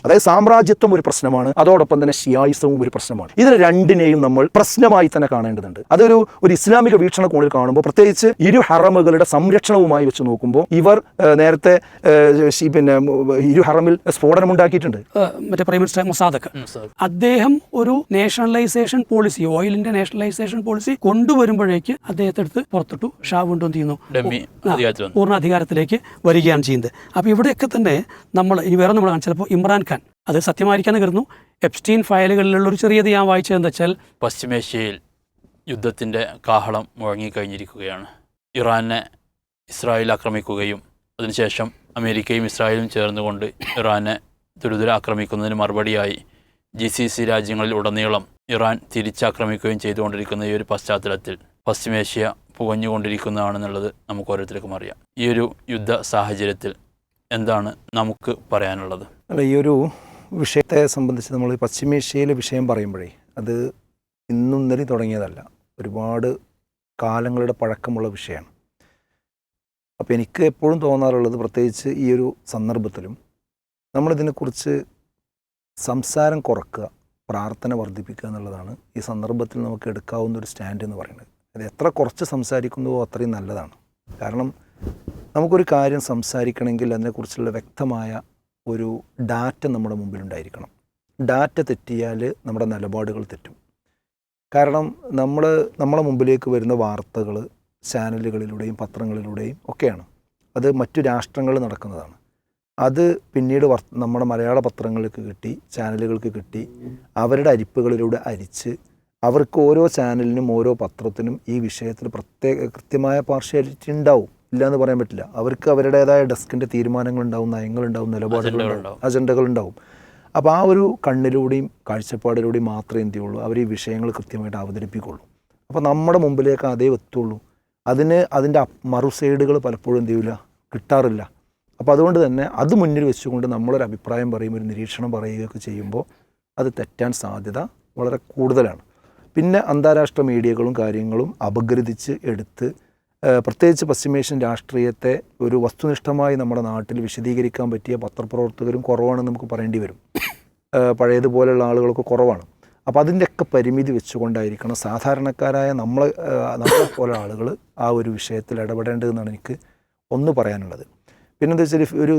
അതായത് സാമ്രാജ്യത്വം ഒരു പ്രശ്നമാണ്, അതോടൊപ്പം തന്നെ ഷിയായിസവും ഒരു പ്രശ്നമാണ്. ഇതിന് രണ്ടിനെയും നമ്മൾ പ്രശ്നമായി തന്നെ കാണേണ്ടതുണ്ട്. അതൊരു ഇസ്ലാമിക വീക്ഷണകോണിൽ കാണുമ്പോൾ, പ്രത്യേകിച്ച് ഇരു ഹറമുകളുടെ സംരക്ഷണവുമായി വെച്ച് നോക്കുമ്പോൾ, ഇവർ നേരത്തെ ഇരു ഹറമിൽ സ്ഫോടനം ഉണ്ടാക്കിയിട്ടുണ്ട്. മറ്റേ പ്രൈം മിനിസ്റ്റർ മൊസാദക്ക് അദ്ദേഹം ഒരു നാഷണലൈസേഷൻ പോളിസി, ഓയിലിന്റെ നാഷണലൈസേഷൻ പോളിസി കൊണ്ടുവരുമ്പോഴേക്ക് അദ്ദേഹത്തെ എടുത്ത് പുറത്തിട്ടു. ഷാ വീണ്ടും ചെയ്യുന്നു, പൂർണ്ണ അധികാരത്തിലേക്ക് വരികയാണ് ചെയ്യുന്നത്. അപ്പോൾ ഇവിടെയൊക്കെ തന്നെ നമ്മൾ ഇനി വേറെ നമ്മൾ ചിലപ്പോൾ ഇമ്രാൻഖാൻ, അത് സത്യമായിരിക്കാന്ന് കരുതുന്നു, എപ്സ്റ്റീൻ ഫയലുകളിലുള്ള ഒരു ചെറിയത് ഞാൻ വായിച്ചതെന്ന് വെച്ചാൽ, പശ്ചിമേഷ്യയിൽ യുദ്ധത്തിൻ്റെ കാഹളം മുഴങ്ങിക്കഴിഞ്ഞിരിക്കുകയാണ്. ഇറാനെ ഇസ്രായേൽ ആക്രമിക്കുകയും അതിനുശേഷം അമേരിക്കയും ഇസ്രായേലും ചേർന്നുകൊണ്ട് ഇറാനെ തുരുതുര ആക്രമിക്കുന്നതിന് മറുപടിയായി GCC രാജ്യങ്ങളിൽ ഉടനീളം ഇറാൻ തിരിച്ചാക്രമിക്കുകയും ചെയ്തുകൊണ്ടിരിക്കുന്ന ഈ ഒരു പശ്ചാത്തലത്തിൽ പശ്ചിമേഷ്യ പുകഞ്ഞുകൊണ്ടിരിക്കുന്നതാണെന്നുള്ളത് നമുക്ക് ഓരോരുത്തർക്കും അറിയാം. ഈ ഒരു യുദ്ധ സാഹചര്യത്തിൽ എന്താണ് നമുക്ക് പറയാനുള്ളത്? അല്ല, ഈ ഒരു വിഷയത്തെ സംബന്ധിച്ച് നമ്മൾ പശ്ചിമേഷ്യയിലെ വിഷയം പറയുമ്പോഴേ അത് ഇന്നും ഇന്നലെ തുടങ്ങിയതല്ല, ഒരുപാട് കാലങ്ങളുടെ പഴക്കമുള്ള വിഷയമാണ്. അപ്പോൾ എനിക്ക് എപ്പോഴും തോന്നാറുള്ളത്, പ്രത്യേകിച്ച് ഈ ഒരു സന്ദർഭത്തിലും നമ്മളിതിനെക്കുറിച്ച് സംസാരം കുറക്കുക, പ്രാർത്ഥന വർദ്ധിപ്പിക്കുക എന്നുള്ളതാണ് ഈ സന്ദർഭത്തിൽ നമുക്ക് എടുക്കാവുന്ന ഒരു സ്റ്റാൻഡ് എന്ന് പറയുന്നത്. അത് എത്ര കുറച്ച് സംസാരിക്കുന്നുവോ അത്രയും നല്ലതാണ്. കാരണം നമുക്കൊരു കാര്യം സംസാരിക്കണമെങ്കിൽ അതിനെക്കുറിച്ചുള്ള വ്യക്തമായ ഒരു ഡാറ്റ നമ്മുടെ മുമ്പിലുണ്ടായിരിക്കണം. ഡാറ്റ തെറ്റിയാൽ നമ്മുടെ നിലപാടുകൾ തെറ്റും. കാരണം നമ്മളെ മുമ്പിലേക്ക് വരുന്ന വാർത്തകൾ ചാനലുകളിലൂടെയും പത്രങ്ങളിലൂടെയും ഒക്കെയാണ്. അത് മറ്റു രാഷ്ട്രങ്ങളിൽ നടക്കുന്നതാണ്. അത് പിന്നീട് നമ്മുടെ മലയാള പത്രങ്ങൾക്ക് കിട്ടി, ചാനലുകൾക്ക് കിട്ടി, അവരുടെ അരിപ്പുകളിലൂടെ അരിച്ച് അവർക്ക് ഓരോ ചാനലിനും ഓരോ പത്രത്തിനും ഈ വിഷയത്തിൽ കൃത്യമായ പാർഷ്യാലിറ്റി ഉണ്ടാവും, ഇല്ലയെന്ന് പറയാൻ പറ്റില്ല. അവർക്ക് അവരുടേതായ ഡെസ്കിൻ്റെ തീരുമാനങ്ങളുണ്ടാവും, നയങ്ങളുണ്ടാവും, നിലപാടുകളുണ്ടാവും, അജണ്ടകളുണ്ടാവും. അപ്പോൾ ആ ഒരു കണ്ണിലൂടെയും കാഴ്ചപ്പാടിലൂടെയും മാത്രമേ എന്ത് ചെയ്യുള്ളൂ, അവർ ഈ വിഷയങ്ങൾ കൃത്യമായിട്ട് അവതരിപ്പിക്കുള്ളൂ. അപ്പോൾ നമ്മുടെ മുമ്പിലേക്ക് അതേ എത്തുള്ളൂ. അതിൻ്റെ മറു സൈഡുകൾ പലപ്പോഴും എന്ത് ചെയ്യില്ല, കിട്ടാറില്ല. അപ്പോൾ അതുകൊണ്ട് തന്നെ അത് മുന്നിൽ വെച്ചുകൊണ്ട് നമ്മളൊരു അഭിപ്രായം പറയും, ഒരു നിരീക്ഷണം പറയുകയൊക്കെ ചെയ്യുമ്പോൾ അത് തെറ്റാൻ സാധ്യത വളരെ കൂടുതലാണ്. പിന്നെ അന്താരാഷ്ട്ര മീഡിയകളും കാര്യങ്ങളും അപഗ്രഥിച്ച് എടുത്ത്, പ്രത്യേകിച്ച് പശ്ചിമേഷ്യൻ രാഷ്ട്രീയത്തെ ഒരു വസ്തുനിഷ്ഠമായി നമ്മുടെ നാട്ടിൽ വിശദീകരിക്കാൻ പറ്റിയ പത്രപ്രവർത്തകരും കുറവാണെന്ന് നമുക്ക് പറയേണ്ടി വരും. പഴയതുപോലെയുള്ള ആളുകളൊക്കെ കുറവാണ്. അപ്പോൾ അതിൻ്റെയൊക്കെ പരിമിതി വെച്ചുകൊണ്ടായിരിക്കണം സാധാരണക്കാരായ നമ്മളെ പോലെ ആളുകൾ ആ ഒരു വിഷയത്തിൽ ഇടപെടേണ്ടതെന്നാണ് എനിക്ക് ഒന്ന് പറയാനുള്ളത്. പിന്നെന്താ വെച്ചാൽ, ഒരു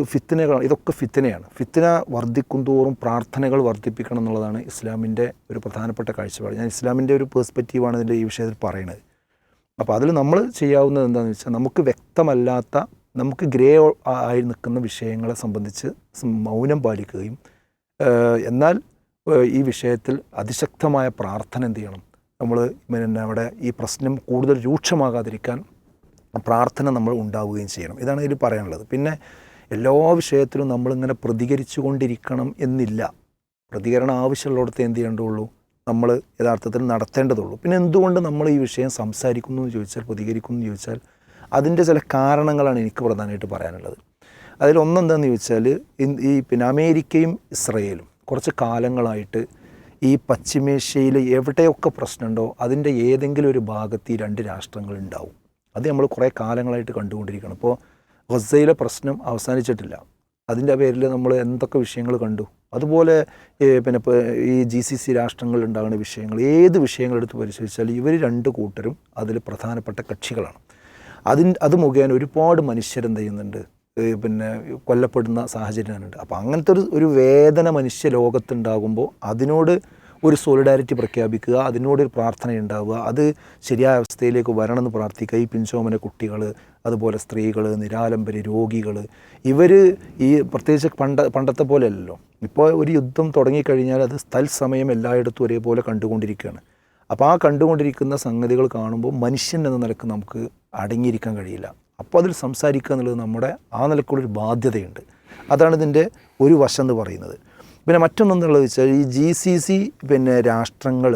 ഇതൊക്കെ ഫിത്തനയാണ്. ഫിത്തന വർദ്ധിക്കും തോറും പ്രാർത്ഥനകൾ വർദ്ധിപ്പിക്കണം എന്നുള്ളതാണ് ഇസ്ലാമിൻ്റെ ഒരു പ്രധാനപ്പെട്ട കാഴ്ചപ്പാട്. ഞാൻ ഇസ്ലാമിൻ്റെ ഒരു പേഴ്സ്പെക്റ്റീവാണ് ഇതിൻ്റെ ഈ വിഷയത്തിൽ പറയുന്നത്. അപ്പോൾ അതിൽ നമ്മൾ ചെയ്യാവുന്നത് എന്താണെന്ന് വെച്ചാൽ, നമുക്ക് വ്യക്തമല്ലാത്ത, നമുക്ക് ഗ്രേ ആയി നിൽക്കുന്ന വിഷയങ്ങളെ സംബന്ധിച്ച് മൗനം പാലിക്കുകയും, എന്നാൽ ഈ വിഷയത്തിൽ അതിശക്തമായ പ്രാർത്ഥന എന്ത് ചെയ്യണം, നമ്മൾ അവിടെ ഈ പ്രശ്നം കൂടുതൽ രൂക്ഷമാകാതിരിക്കാൻ പ്രാർത്ഥന നമ്മൾ ഉണ്ടാവുകയും ചെയ്യണം. ഇതാണ് ഇതിൽ പറയാനുള്ളത്. പിന്നെ എല്ലാ വിഷയത്തിലും നമ്മളിങ്ങനെ പ്രതികരിച്ചു കൊണ്ടിരിക്കണം എന്നില്ല. പ്രതികരണം ആവശ്യമുള്ളിടത്ത് എന്ത് ചെയ്യേണ്ടതുള്ളൂ, നമ്മൾ യഥാർത്ഥത്തിൽ നടത്തേണ്ടതുള്ളൂ. പിന്നെ എന്തുകൊണ്ട് നമ്മൾ ഈ വിഷയം സംസാരിക്കുന്നു എന്ന് ചോദിച്ചാൽ, പ്രതികരിക്കുന്നു എന്ന് ചോദിച്ചാൽ, അതിൻ്റെ ചില കാരണങ്ങളാണ് എനിക്ക് പ്രധാനമായിട്ട് പറയാനുള്ളത്. അതിലൊന്നെന്താണെന്ന് ചോദിച്ചാൽ, ഈ അമേരിക്കയും ഇസ്രയേലും കുറച്ച് കാലങ്ങളായിട്ട് ഈ പശ്ചിമേഷ്യയിൽ എവിടെയൊക്കെ പ്രശ്നമുണ്ടോ അതിൻ്റെ ഏതെങ്കിലും ഒരു ഭാഗത്ത് ഈ രണ്ട് രാഷ്ട്രങ്ങളുണ്ടാവും. അത് നമ്മൾ കുറേ കാലങ്ങളായിട്ട് കണ്ടുകൊണ്ടിരിക്കണം. ഇപ്പോൾ ഗസയിലെ പ്രശ്നം അവസാനിച്ചിട്ടില്ല. അതിൻ്റെ പേരിൽ നമ്മൾ എന്തൊക്കെ വിഷയങ്ങൾ കണ്ടു. അതുപോലെ പിന്നെ ഈ GCC രാഷ്ട്രങ്ങളിൽ ഉണ്ടാകുന്ന വിഷയങ്ങൾ, ഏത് വിഷയങ്ങളെടുത്ത് പരിശോധിച്ചാൽ ഇവർ രണ്ട് കൂട്ടരും അതിൽ പ്രധാനപ്പെട്ട കക്ഷികളാണ്. അത് മുഖേന ഒരുപാട് മനുഷ്യരെന്ത് ചെയ്യുന്നുണ്ട്, പിന്നെ കൊല്ലപ്പെടുന്ന സാഹചര്യമുണ്ട്. അപ്പോൾ അങ്ങനത്തെ ഒരു വേദന മനുഷ്യ ലോകത്തുണ്ടാകുമ്പോൾ അതിനോട് ഒരു സോളിഡാരിറ്റി പ്രഖ്യാപിക്കുക, അതിനോടൊരു പ്രാർത്ഥന ഉണ്ടാവുക, അത് ശരിയായ അവസ്ഥയിലേക്ക് വരണമെന്ന് പ്രാർത്ഥിക്കുക. ഈ പിഞ്ചോമന കുട്ടികൾ, അതുപോലെ സ്ത്രീകൾ, നിരാലംബര്, രോഗികൾ, ഇവർ ഈ പ്രത്യേകിച്ച് പണ്ടത്തെ പോലെയല്ലല്ലോ. ഇപ്പോൾ ഒരു യുദ്ധം തുടങ്ങിക്കഴിഞ്ഞാൽ അത് തത്സമയം എല്ലായിടത്തും ഒരേപോലെ കണ്ടുകൊണ്ടിരിക്കുകയാണ്. അപ്പോൾ ആ കണ്ടുകൊണ്ടിരിക്കുന്ന സംഗതികൾ കാണുമ്പോൾ മനുഷ്യൻ എന്ന നിലക്ക് നമുക്ക് അടങ്ങിയിരിക്കാൻ കഴിയില്ല. അപ്പോൾ അതിൽ സംസാരിക്കുക എന്നുള്ളത് നമ്മുടെ ആ നിലക്കുള്ളൊരു ബാധ്യതയുണ്ട്. അതാണ് ഇതിൻ്റെ ഒരു വശം എന്ന് പറയുന്നത്. പിന്നെ മറ്റൊന്നെന്നുള്ളത് വെച്ചാൽ, ഈ GCC രാഷ്ട്രങ്ങൾ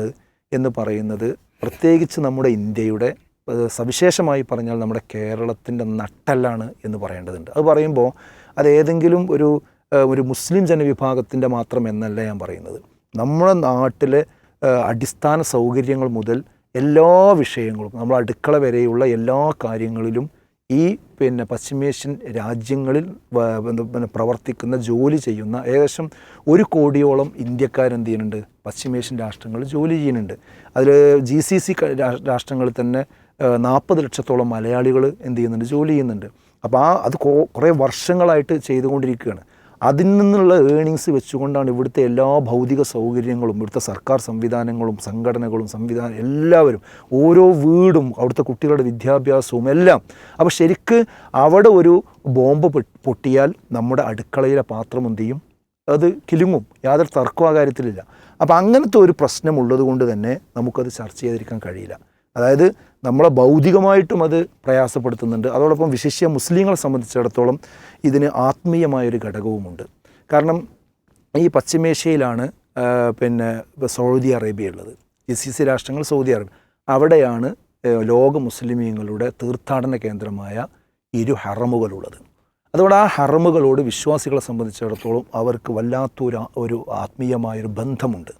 എന്ന് പറയുന്നത് പ്രത്യേകിച്ച് നമ്മുടെ ഇന്ത്യയുടെ, സവിശേഷമായി പറഞ്ഞാൽ നമ്മുടെ കേരളത്തിൻ്റെ നട്ടെല്ലാണ് എന്ന് പറയേണ്ടതുണ്ട്. അത് പറയുമ്പോൾ അത് ഏതെങ്കിലും ഒരു മുസ്ലിം ജനവിഭാഗത്തിൻ്റെ മാത്രം എന്നല്ല ഞാൻ പറയുന്നത്. നമ്മുടെ നാട്ടിലെ അടിസ്ഥാന സൗകര്യങ്ങൾ മുതൽ എല്ലാ വിഷയങ്ങളും, നമ്മൾ അടുക്കള വരെയുള്ള എല്ലാ കാര്യങ്ങളിലും ഈ പശ്ചിമേഷ്യൻ രാജ്യങ്ങളിൽ പ്രവർത്തിക്കുന്ന ജോലി ചെയ്യുന്ന ഏകദേശം 1 കോടിയോളം ഇന്ത്യക്കാരെന്ത് ചെയ്യുന്നുണ്ട്, പശ്ചിമേഷ്യൻ രാഷ്ട്രങ്ങളിൽ ജോലി ചെയ്യുന്നുണ്ട്. അതിൽ GCC രാഷ്ട്രങ്ങളിൽ തന്നെ 40 ലക്ഷത്തോളം മലയാളികൾ എന്ത് ചെയ്യുന്നുണ്ട്, ജോലി ചെയ്യുന്നുണ്ട്. അപ്പോൾ അത് കുറേ വർഷങ്ങളായിട്ട് ചെയ്തുകൊണ്ടിരിക്കുകയാണ്. അതിൽ നിന്നുള്ള ഏണിങ്സ് വെച്ചുകൊണ്ടാണ് ഇവിടുത്തെ എല്ലാ ഭൗതിക സൗകര്യങ്ങളും, ഇവിടുത്തെ സർക്കാർ സംവിധാനങ്ങളും സംഘടനകളും എല്ലാവരും, ഓരോ വീടും, അവിടുത്തെ കുട്ടികളുടെ വിദ്യാഭ്യാസവും എല്ലാം. അപ്പോൾ ശരിക്ക് അവിടെ ഒരു ബോംബ് പൊട്ടിയാൽ നമ്മുടെ അടുക്കളയിലെ പാത്രം എന്ത് ചെയ്യും, അത് കിലുങ്ങും. യാതൊരു തർക്കവും ആ കാര്യത്തിലില്ല. അപ്പോൾ അങ്ങനത്തെ ഒരു പ്രശ്നമുള്ളത് കൊണ്ട് തന്നെ നമുക്കത് ചർച്ച ചെയ്തിരിക്കാൻ കഴിയില്ല. അതായത് നമ്മളെ ഭൗതികമായിട്ടും അത് പ്രയാസപ്പെടുത്തുന്നുണ്ട്. അതോടൊപ്പം വിശേഷ്യ മുസ്ലിങ്ങളെ സംബന്ധിച്ചിടത്തോളം ഇതിന് ആത്മീയമായൊരു ഘടകവുമുണ്ട്. കാരണം ഈ പശ്ചിമേഷ്യയിലാണ് സൗദി അറേബ്യ ഉള്ളത്. GCC രാഷ്ട്രങ്ങൾ, സൗദി അറേബ്യ, അവിടെയാണ് ലോക മുസ്ലിമീങ്ങളുടെ തീർത്ഥാടന കേന്ദ്രമായ 2 ഹറമുകളുള്ളത്. അതുകൊണ്ട് ആ ഹറമുകളോട് വിശ്വാസികളെ സംബന്ധിച്ചിടത്തോളം അവർക്ക് വല്ലാത്തൊരു ആത്മീയമായൊരു ബന്ധമുണ്ട്.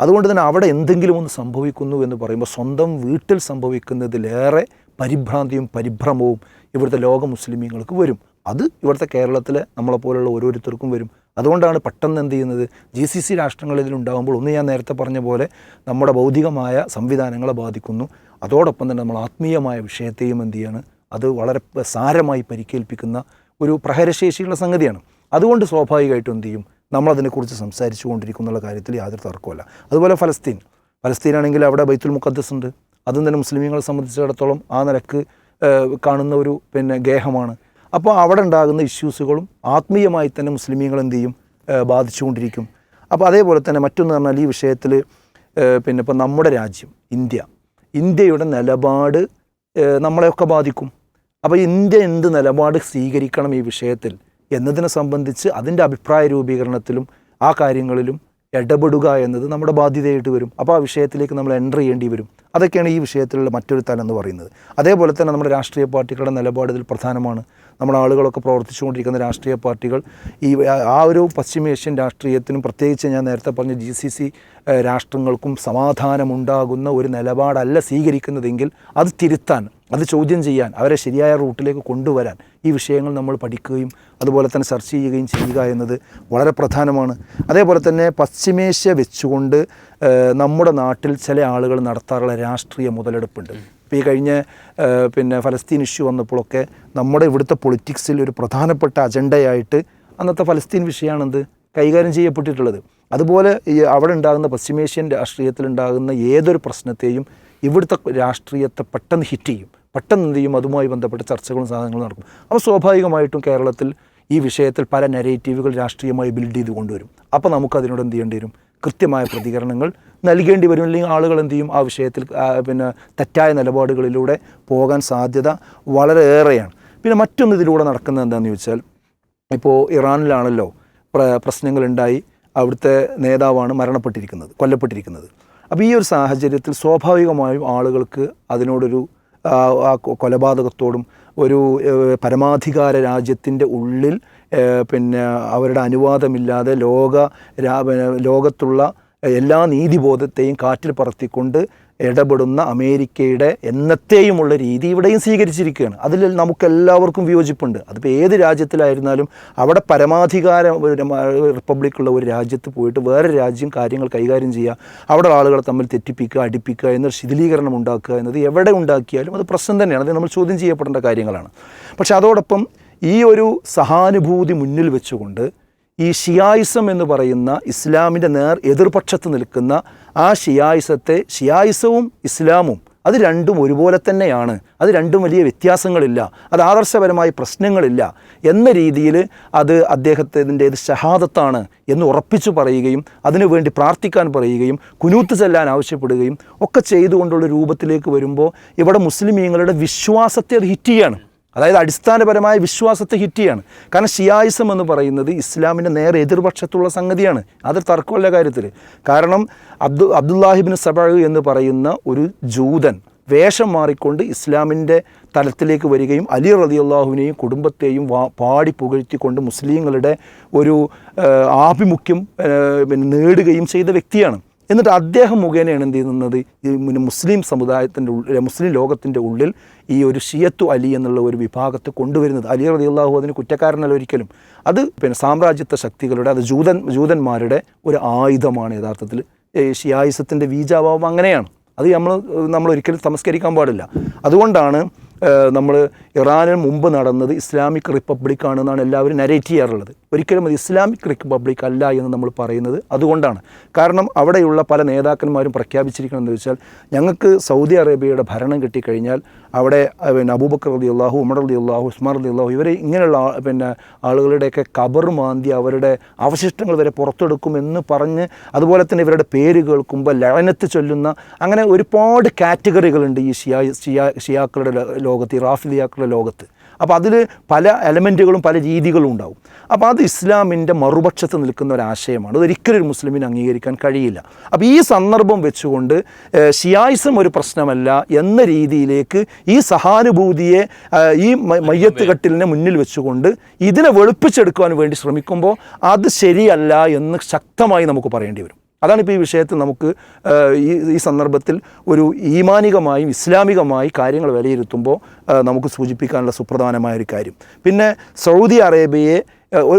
അതുകൊണ്ട് തന്നെ അവിടെ എന്തെങ്കിലും ഒന്ന് സംഭവിക്കുന്നു എന്ന് പറയുമ്പോൾ സ്വന്തം വീട്ടിൽ സംഭവിക്കുന്നതിലേറെ പരിഭ്രാന്തിയും പരിഭ്രമവും ഇവിടുത്തെ ലോക മുസ്ലിമീങ്ങൾക്ക് വരും. അത് ഇവിടുത്തെ കേരളത്തിലെ നമ്മളെപ്പോലുള്ള ഓരോരുത്തർക്കും വരും. അതുകൊണ്ടാണ് പെട്ടെന്ന് എന്ത് ചെയ്യുന്നത്, GCC രാഷ്ട്രങ്ങളിലുണ്ടാകുമ്പോൾ ഒന്ന് ഞാൻ നേരത്തെ പറഞ്ഞ പോലെ നമ്മുടെ ഭൗതികമായ സംവിധാനങ്ങളെ ബാധിക്കുന്നു. അതോടൊപ്പം തന്നെ നമ്മൾ ആത്മീയമായ വിഷയത്തെയും എന്ത് ചെയ്യാണ്, അത് വളരെ സാരമായി പരിക്കേൽപ്പിക്കുന്ന ഒരു പ്രഹരശേഷിയുള്ള സംഗതിയാണ്. അതുകൊണ്ട് സ്വാഭാവികമായിട്ടും എന്ത് ചെയ്യും, നമ്മളതിനെക്കുറിച്ച് സംസാരിച്ചു കൊണ്ടിരിക്കുന്നുള്ള കാര്യത്തിൽ യാതൊരു തർക്കമല്ല. അതുപോലെ ഫലസ്തീനാണെങ്കിൽ അവിടെ ബൈത്തുൽ മുഖദ്ദസ് ഉണ്ട്. അതും തന്നെ മുസ്ലിമീങ്ങളെ സംബന്ധിച്ചിടത്തോളം ആ നിലക്ക് കാണുന്ന ഒരു ഗേഹമാണ്. അപ്പോൾ അവിടെ ഉണ്ടാകുന്ന ഇഷ്യൂസുകളും ആത്മീയമായി തന്നെ മുസ്ലിമീങ്ങൾ എന്ത് ചെയ്യും, ബാധിച്ചുകൊണ്ടിരിക്കും. അപ്പോൾ അതേപോലെ തന്നെ മറ്റൊന്ന് പറഞ്ഞാൽ ഈ വിഷയത്തിൽ ഇപ്പോൾ നമ്മുടെ രാജ്യം ഇന്ത്യയുടെ നിലപാട് നമ്മളെയൊക്കെ ബാധിക്കും. അപ്പോൾ ഇന്ത്യ എന്ത് നിലപാട് സ്വീകരിക്കണം ഈ വിഷയത്തിൽ എന്നതിനെ സംബന്ധിച്ച് അതിൻ്റെ അഭിപ്രായ രൂപീകരണത്തിലും ആ കാര്യങ്ങളിലും ഇടപെടുക എന്നത് നമ്മുടെ ബാധ്യതയായിട്ട് വരും. അപ്പോൾ ആ വിഷയത്തിലേക്ക് നമ്മൾ എൻ്റർ ചെയ്യേണ്ടി വരും. അതൊക്കെയാണ് ഈ വിഷയത്തിലുള്ള മറ്റൊരു തലം എന്ന് പറയുന്നത്. അതേപോലെ തന്നെ നമ്മുടെ രാഷ്ട്രീയ പാർട്ടികളുടെ നിലപാട് ഇതിൽ പ്രധാനമാണ്. നമ്മുടെ ആളുകളൊക്കെ പ്രവർത്തിച്ചുകൊണ്ടിരിക്കുന്ന രാഷ്ട്രീയ പാർട്ടികൾ ആ ഒരു പശ്ചിമേഷ്യൻ രാഷ്ട്രീയത്തിനും പ്രത്യേകിച്ച് ഞാൻ നേരത്തെ പറഞ്ഞ GCC രാഷ്ട്രങ്ങൾക്കും സമാധാനമുണ്ടാകുന്ന ഒരു നിലപാടല്ല സ്വീകരിക്കുന്നതെങ്കിൽ അത് തിരുത്താൻ, അത് ചോദ്യം ചെയ്യാൻ, അവരെ ശരിയായ റൂട്ടിലേക്ക് കൊണ്ടുവരാൻ ഈ വിഷയങ്ങൾ നമ്മൾ പഠിക്കുകയും അതുപോലെ തന്നെ ചർച്ച ചെയ്യുകയും ചെയ്യുക എന്നത് വളരെ പ്രധാനമാണ്. അതേപോലെ തന്നെ പശ്ചിമേഷ്യ വെച്ചുകൊണ്ട് നമ്മുടെ നാട്ടിൽ ചില ആളുകൾ നടത്താറുള്ള രാഷ്ട്രീയ മുതലെടുപ്പുണ്ട്. ഇപ്പോൾ ഈ കഴിഞ്ഞ ഫലസ്തീൻ ഇഷ്യൂ വന്നപ്പോഴൊക്കെ നമ്മുടെ ഇവിടുത്തെ പൊളിറ്റിക്സിൽ ഒരു പ്രധാനപ്പെട്ട അജണ്ടയായിട്ട് അന്നത്തെ ഫലസ്തീൻ വിഷയമാണെന്ത് കൈകാര്യം ചെയ്യപ്പെട്ടിട്ടുള്ളത്. അതുപോലെ ഈ അവിടെ ഉണ്ടാകുന്ന പശ്ചിമേഷ്യൻ രാഷ്ട്രീയത്തിലുണ്ടാകുന്ന ഏതൊരു പ്രശ്നത്തെയും ഇവിടുത്തെ രാഷ്ട്രീയത്തെ പെട്ടെന്ന് ഹിറ്റ് ചെയ്യും, പെട്ടെന്ന് എന്ത് ചെയ്യും, അതുമായി ബന്ധപ്പെട്ട ചർച്ചകളും സാധനങ്ങളും നടക്കും. അപ്പോൾ സ്വാഭാവികമായിട്ടും കേരളത്തിൽ ഈ വിഷയത്തിൽ പല നെറേറ്റീവുകൾ രാഷ്ട്രീയമായി ബിൽഡ് ചെയ്ത് കൊണ്ടുവരും. അപ്പോൾ നമുക്കതിനോട് എന്ത് ചെയ്യേണ്ടി വരും, കൃത്യമായ പ്രതികരണങ്ങൾ നൽകേണ്ടി വരും. അല്ലെങ്കിൽ ആളുകൾ എന്ത് ചെയ്യും, ആ വിഷയത്തിൽ തെറ്റായ നിലപാടുകളിലൂടെ പോകാൻ സാധ്യത വളരെയേറെയാണ്. പിന്നെ മറ്റൊന്ന് ഇതിലൂടെ നടക്കുന്നത് എന്താണെന്ന് ചോദിച്ചാൽ, ഇപ്പോൾ ഇറാനിലാണല്ലോ പ്രശ്നങ്ങളുണ്ടായി, അവിടുത്തെ നേതാവാണ് കൊല്ലപ്പെട്ടിരിക്കുന്നത്. അപ്പോൾ ഈ ഒരു സാഹചര്യത്തിൽ സ്വാഭാവികമായും ആളുകൾക്ക് അതിനോടൊരു കൊലപാതകത്തോടും ഒരു പരമാധികാര രാജ്യത്തിൻ്റെ ഉള്ളിൽ അവരുടെ അനുവാദമില്ലാതെ ലോകത്തുള്ള എല്ലാ നീതിബോധത്തെയും കാറ്റിൽ പറത്തിക്കൊണ്ട് ഇടപെടുന്ന അമേരിക്കയുടെ എന്നത്തെയുമുള്ള രീതി ഇവിടെയും സ്വീകരിച്ചിരിക്കുകയാണ്. അതിൽ നമുക്കെല്ലാവർക്കും വിയോജിപ്പുണ്ട്. അതിപ്പോൾ ഏത് രാജ്യത്തിലായിരുന്നാലും അവിടെ പരമാധികാര റിപ്പബ്ലിക്കുള്ള ഒരു രാജ്യത്ത് പോയിട്ട് വേറെ രാജ്യം കാര്യങ്ങൾ കൈകാര്യം ചെയ്യുക, അവിടെ ആളുകളെ തമ്മിൽ തെറ്റിപ്പിക്കുക, അടിപ്പിക്കുക എന്നൊരു ശിഥിലീകരണം ഉണ്ടാക്കുക എന്നത് എവിടെ ഉണ്ടാക്കിയാലും അത് പ്രശ്നം തന്നെയാണ്. അത് നമ്മൾ ചോദ്യം ചെയ്യപ്പെടേണ്ട കാര്യങ്ങളാണ്. പക്ഷെ അതോടൊപ്പം ഈ ഒരു സഹാനുഭൂതി മുന്നിൽ വെച്ചുകൊണ്ട് ഈ ഷിയായിസം എന്ന് പറയുന്ന ഇസ്ലാമിൻ്റെ എതിർപക്ഷത്ത് നിൽക്കുന്ന ആ ഷിയായിസവും ഇസ്ലാമും അത് രണ്ടും ഒരുപോലെ തന്നെയാണ്, അത് രണ്ടും വലിയ വ്യത്യാസങ്ങളില്ല, അത് ആദർശപരമായ പ്രശ്നങ്ങളില്ല എന്ന രീതിയിൽ അത് അദ്ദേഹത്തിൻ്റേത് ഷഹാദത്താണ് എന്ന് ഉറപ്പിച്ചു പറയുകയും അതിനുവേണ്ടി പ്രാർത്ഥിക്കാൻ പറയുകയും കുനൂത്ത് ചെല്ലാൻ ആവശ്യപ്പെടുകയും ഒക്കെ ചെയ്തുകൊണ്ടുള്ള രൂപത്തിലേക്ക് വരുമ്പോൾ ഇവിടെ മുസ്ലിമീങ്ങളുടെ വിശ്വാസത്തെ അത് ഹിറ്റ് ചെയ്യാണ്. അതായത് അടിസ്ഥാനപരമായ വിശ്വാസത്തെ ഹിറ്റ് ചെയ്യാണ്. കാരണം ഷിയായിസം എന്ന് പറയുന്നത് ഇസ്ലാമിൻ്റെ നേരെ എതിർപക്ഷത്തുള്ള സംഗതിയാണ്. അതൊരു തർക്കമുള്ള കാര്യത്തിൽ. കാരണം അബ്ദുല്ലാഹിബ്നു സബഅ എന്ന് പറയുന്ന ഒരു ജൂതൻ വേഷം മാറിക്കൊണ്ട് ഇസ്ലാമിൻ്റെ തലത്തിലേക്ക് വരികയും അലി റളിയല്ലാഹുവിനെയും കുടുംബത്തെയും പാടി പുകഴ്ത്തിക്കൊണ്ട് മുസ്ലിങ്ങളുടെ ഒരു ആഭിമുഖ്യം നേടുകയും ചെയ്ത വ്യക്തിയാണ്. എന്നിട്ട് അദ്ദേഹം മുഖേനയാണ് എന്ത് ചെയ്യുന്നത്, ഈ മുസ്ലിം സമുദായത്തിൻ്റെ ഉള്ളിൽ, മുസ്ലിം ലോകത്തിൻ്റെ ഉള്ളിൽ ഈ ഒരു ഷിയത്തു അലി എന്നുള്ള ഒരു വിഭാഗത്തെ കൊണ്ടുവരുന്നത്. അലി റളിയല്ലാഹു അതിന് കുറ്റക്കാരനല്ല ഒരിക്കലും. അത് സാമ്രാജ്യത്വ ശക്തികളുടെ, അത് ജൂതന്മാരുടെ ഒരു ആയുധമാണ് യഥാർത്ഥത്തിൽ. ഷിയായിസത്തിൻ്റെ ബീജാഭാവം അങ്ങനെയാണ്. അത് നമ്മൾ ഒരിക്കലും തമസ്കരിക്കാൻ പാടില്ല. അതുകൊണ്ടാണ് നമ്മൾ ഇറാനിന് മുമ്പ് നടന്നത് ഇസ്ലാമിക് റിപ്പബ്ലിക് ആണെന്നാണ് എല്ലാവരും നരേറ്റ് ചെയ്യാറുള്ളത്. ഒരിക്കലും അത് ഇസ്ലാമിക് റിപ്പബ്ലിക് അല്ല എന്ന് നമ്മൾ പറയുന്നത് അതുകൊണ്ടാണ്. കാരണം അവിടെയുള്ള പല നേതാക്കന്മാരും പ്രഖ്യാപിച്ചിരിക്കണമെന്ന് വെച്ചാൽ, ഞങ്ങൾക്ക് സൗദി അറേബ്യയുടെ ഭരണം കിട്ടിക്കഴിഞ്ഞാൽ അവിടെ അബൂബക്കർ റളിയല്ലാഹു, ഉമർ റളിയല്ലാഹു, ഉസ്മാൻ റളിയല്ലാഹു ഇവരെ ഇങ്ങനെയുള്ള ആളുകളുടെയൊക്കെ ഖബർ മാന്തി അവരുടെ അവശിഷ്ടങ്ങൾ വരെ പുറത്തെടുക്കുമെന്ന് പറഞ്ഞ്, അതുപോലെ തന്നെ ഇവരുടെ പേര് കേൾക്കുമ്പോൾ ലഅനത്ത് ചൊല്ലുന്ന അങ്ങനെ ഒരുപാട് കാറ്റഗറികളുണ്ട് ഈ ഷിയാക്കളുടെ ലോകത്ത്, ഈ റാഫിദിയാക്കളുടെ ലോകത്ത്. അപ്പോൾ അതിൽ പല എലമെൻറ്റുകളും പല രീതികളും ഉണ്ടാവും. അപ്പോൾ അത് ഇസ്ലാമിൻ്റെ മറുപക്ഷത്ത് നിൽക്കുന്ന ഒരാശയമാണ്. അതൊരിക്കലും ഒരു മുസ്ലിമിന് അംഗീകരിക്കാൻ കഴിയില്ല. അപ്പോൾ ഈ സന്ദർഭം വെച്ചുകൊണ്ട് ഷിയായിസം ഒരു പ്രശ്നമല്ല എന്ന രീതിയിലേക്ക് ഈ സഹാനുഭൂതിയെ ഈ മയ്യത്ത് കട്ടിലിനെ മുന്നിൽ വെച്ചുകൊണ്ട് ഇതിനെ വെളുപ്പിച്ചെടുക്കുവാൻ വേണ്ടി ശ്രമിക്കുമ്പോൾ അത് ശരിയല്ല എന്ന് ശക്തമായി നമുക്ക് പറയേണ്ടി വരും. അതാണിപ്പോൾ ഈ വിഷയത്തിൽ നമുക്ക് ഈ സന്ദർഭത്തിൽ ഒരു ഈമാനികമായും ഇസ്ലാമികമായി കാര്യങ്ങൾ വിലയിരുത്തുമ്പോൾ നമുക്ക് സൂചിപ്പിക്കാനുള്ള സുപ്രധാനമായ ഒരു കാര്യം. പിന്നെ സൗദി അറേബ്യയെ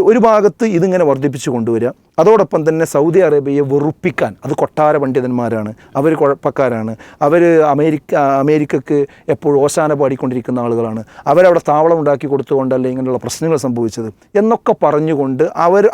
ഒരു ഭാഗത്ത് ഇതിങ്ങനെ വർദ്ധിപ്പിച്ചു കൊണ്ടുവരിക, അതോടൊപ്പം തന്നെ സൗദി അറേബ്യയെ വെറുപ്പിക്കാൻ, അത് കൊട്ടാര പണ്ഡിതന്മാരാണ്, അവർ കുഴപ്പക്കാരാണ്, അവർ അമേരിക്കക്ക് എപ്പോഴും ഓശാന പാടിക്കൊണ്ടിരിക്കുന്ന ആളുകളാണ്, അവരവിടെ താവളം ഉണ്ടാക്കി കൊടുത്തുകൊണ്ടല്ലേ ഇങ്ങനെയുള്ള പ്രശ്നങ്ങൾ സംഭവിച്ചത് എന്നൊക്കെ പറഞ്ഞുകൊണ്ട്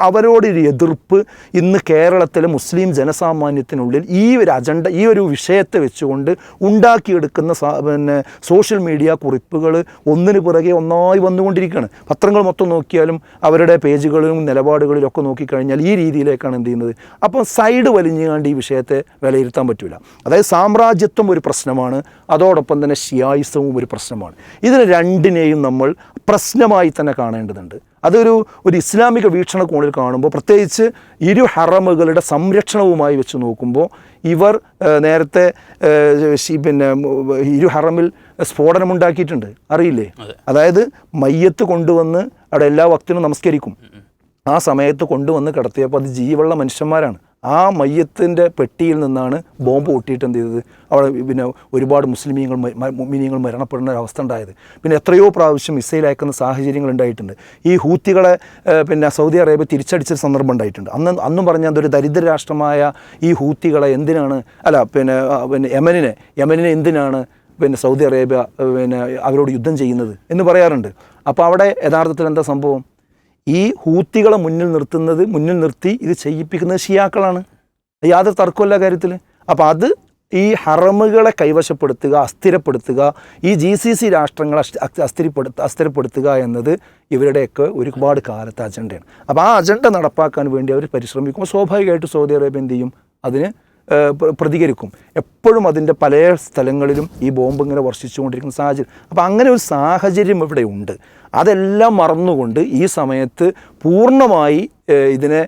അവരോടൊരു എതിർപ്പ് ഇന്ന് കേരളത്തിലെ മുസ്ലിം ജനസാമാന്യത്തിനുള്ളിൽ ഈ ഒരു അജണ്ട, ഈ ഒരു വിഷയത്തെ വെച്ചുകൊണ്ട് ഉണ്ടാക്കിയെടുക്കുന്ന സോഷ്യൽ മീഡിയ കുറിപ്പുകൾ ഒന്നിനു പുറകെ ഒന്നായി വന്നുകൊണ്ടിരിക്കുകയാണ്. പത്രങ്ങൾ മൊത്തം നോക്കിയാലും അവരുടെ പേജുകളിലും നിലപാടുകളിലൊക്കെ നോക്കിക്കഴിഞ്ഞാൽ ഈ രീതിയിലേക്കാണ് എന്ത് ചെയ്യുന്നത്. അപ്പം സൈഡ് വലിഞ്ഞുകൊണ്ട് ഈ വിഷയത്തെ വിലയിരുത്താൻ പറ്റില്ല. അതായത് സാമ്രാജ്യത്വം ഒരു പ്രശ്നമാണ്, അതോടൊപ്പം തന്നെ ഷിയായിസവും ഒരു പ്രശ്നമാണ്. ഇതിനെ രണ്ടിനെയും നമ്മൾ പ്രശ്നമായി തന്നെ കാണേണ്ടതുണ്ട്. അതൊരു ഇസ്ലാമിക വീക്ഷണകോണിൽ കാണുമ്പോൾ, പ്രത്യേകിച്ച് ഇരു ഹറമുകളുടെ സംരക്ഷണവുമായി വെച്ച് നോക്കുമ്പോൾ, ഇവർ നേരത്തെ ഇരു ഹറമിൽ സ്ഫോടനമുണ്ടാക്കിയിട്ടുണ്ട്, അറിയില്ലേ? അതായത് മയ്യത്ത് കൊണ്ടുവന്ന് അവിടെ എല്ലാ വക്തിനും നമസ്കരിക്കും. ആ സമയത്ത് കൊണ്ടുവന്ന് കിടത്തിയപ്പോൾ അത് ജീവുള്ള മനുഷ്യന്മാരാണ്. ആ മയ്യത്തിൻ്റെ പെട്ടിയിൽ നിന്നാണ് ബോംബ് പൊട്ടിയിട്ട് എന്ത് ചെയ്തത്, അവിടെ ഒരുപാട് മുസ്ലിമീങ്ങൾ മരണപ്പെടുന്ന ഒരവസ്ഥ ഉണ്ടായത്. എത്രയോ പ്രാവശ്യം മിസൈൽ അയക്കുന്ന സാഹചര്യങ്ങൾ ഉണ്ടായിട്ടുണ്ട്. ഈ ഹൂത്തികളെ സൗദി അറേബ്യ തിരിച്ചടിച്ച സന്ദർഭം ഉണ്ടായിട്ടുണ്ട്. അന്നും പറഞ്ഞാൽ അതൊരു ദരിദ്ര രാഷ്ട്രമായ ഈ ഹൂത്തികളെ എന്തിനാണ്, യമനിനെ എന്തിനാണ് സൗദി അറേബ്യ അവരോട് യുദ്ധം ചെയ്യുന്നത് എന്ന് പറയാറുണ്ട്. അപ്പോൾ അവിടെ യഥാർത്ഥത്തിൽ എന്താ സംഭവം? ഈ ഹൂത്തികളെ മുന്നിൽ നിർത്തി ഇത് ചെയ്യിപ്പിക്കുന്നത് ഷിയാക്കളാണ്. യാതൊരു തർക്കമല്ല കാര്യത്തിൽ. അപ്പോൾ അത് ഈ ഹറമുകളെ കൈവശപ്പെടുത്തുക, അസ്ഥിരപ്പെടുത്തുക, ഈ GCC രാഷ്ട്രങ്ങളെ അസ്ഥിരപ്പെടുത്തുക എന്നത് ഇവരുടെയൊക്കെ ഒരുപാട് കാലത്തെ അജണ്ടയാണ്. അപ്പോൾ ആ അജണ്ട നടപ്പാക്കാൻ വേണ്ടി അവർ പരിശ്രമിക്കുമ്പോൾ സ്വാഭാവികമായിട്ട് സൗദി അറേബ്യ എന്ത് ചെയ്യും, അതിന് പ്രതികരിക്കും. എപ്പോഴും അതിൻ്റെ പല സ്ഥലങ്ങളിലും ഈ ബോംബ് ഇങ്ങനെ വർഷിച്ചുകൊണ്ടിരിക്കുന്ന സാഹചര്യം. അപ്പോൾ അങ്ങനെ ഒരു സാഹചര്യം ഇവിടെ ഉണ്ട്. അതെല്ലാം മറന്നുകൊണ്ട് ഈ സമയത്ത് പൂർണ്ണമായി ഇതിനെ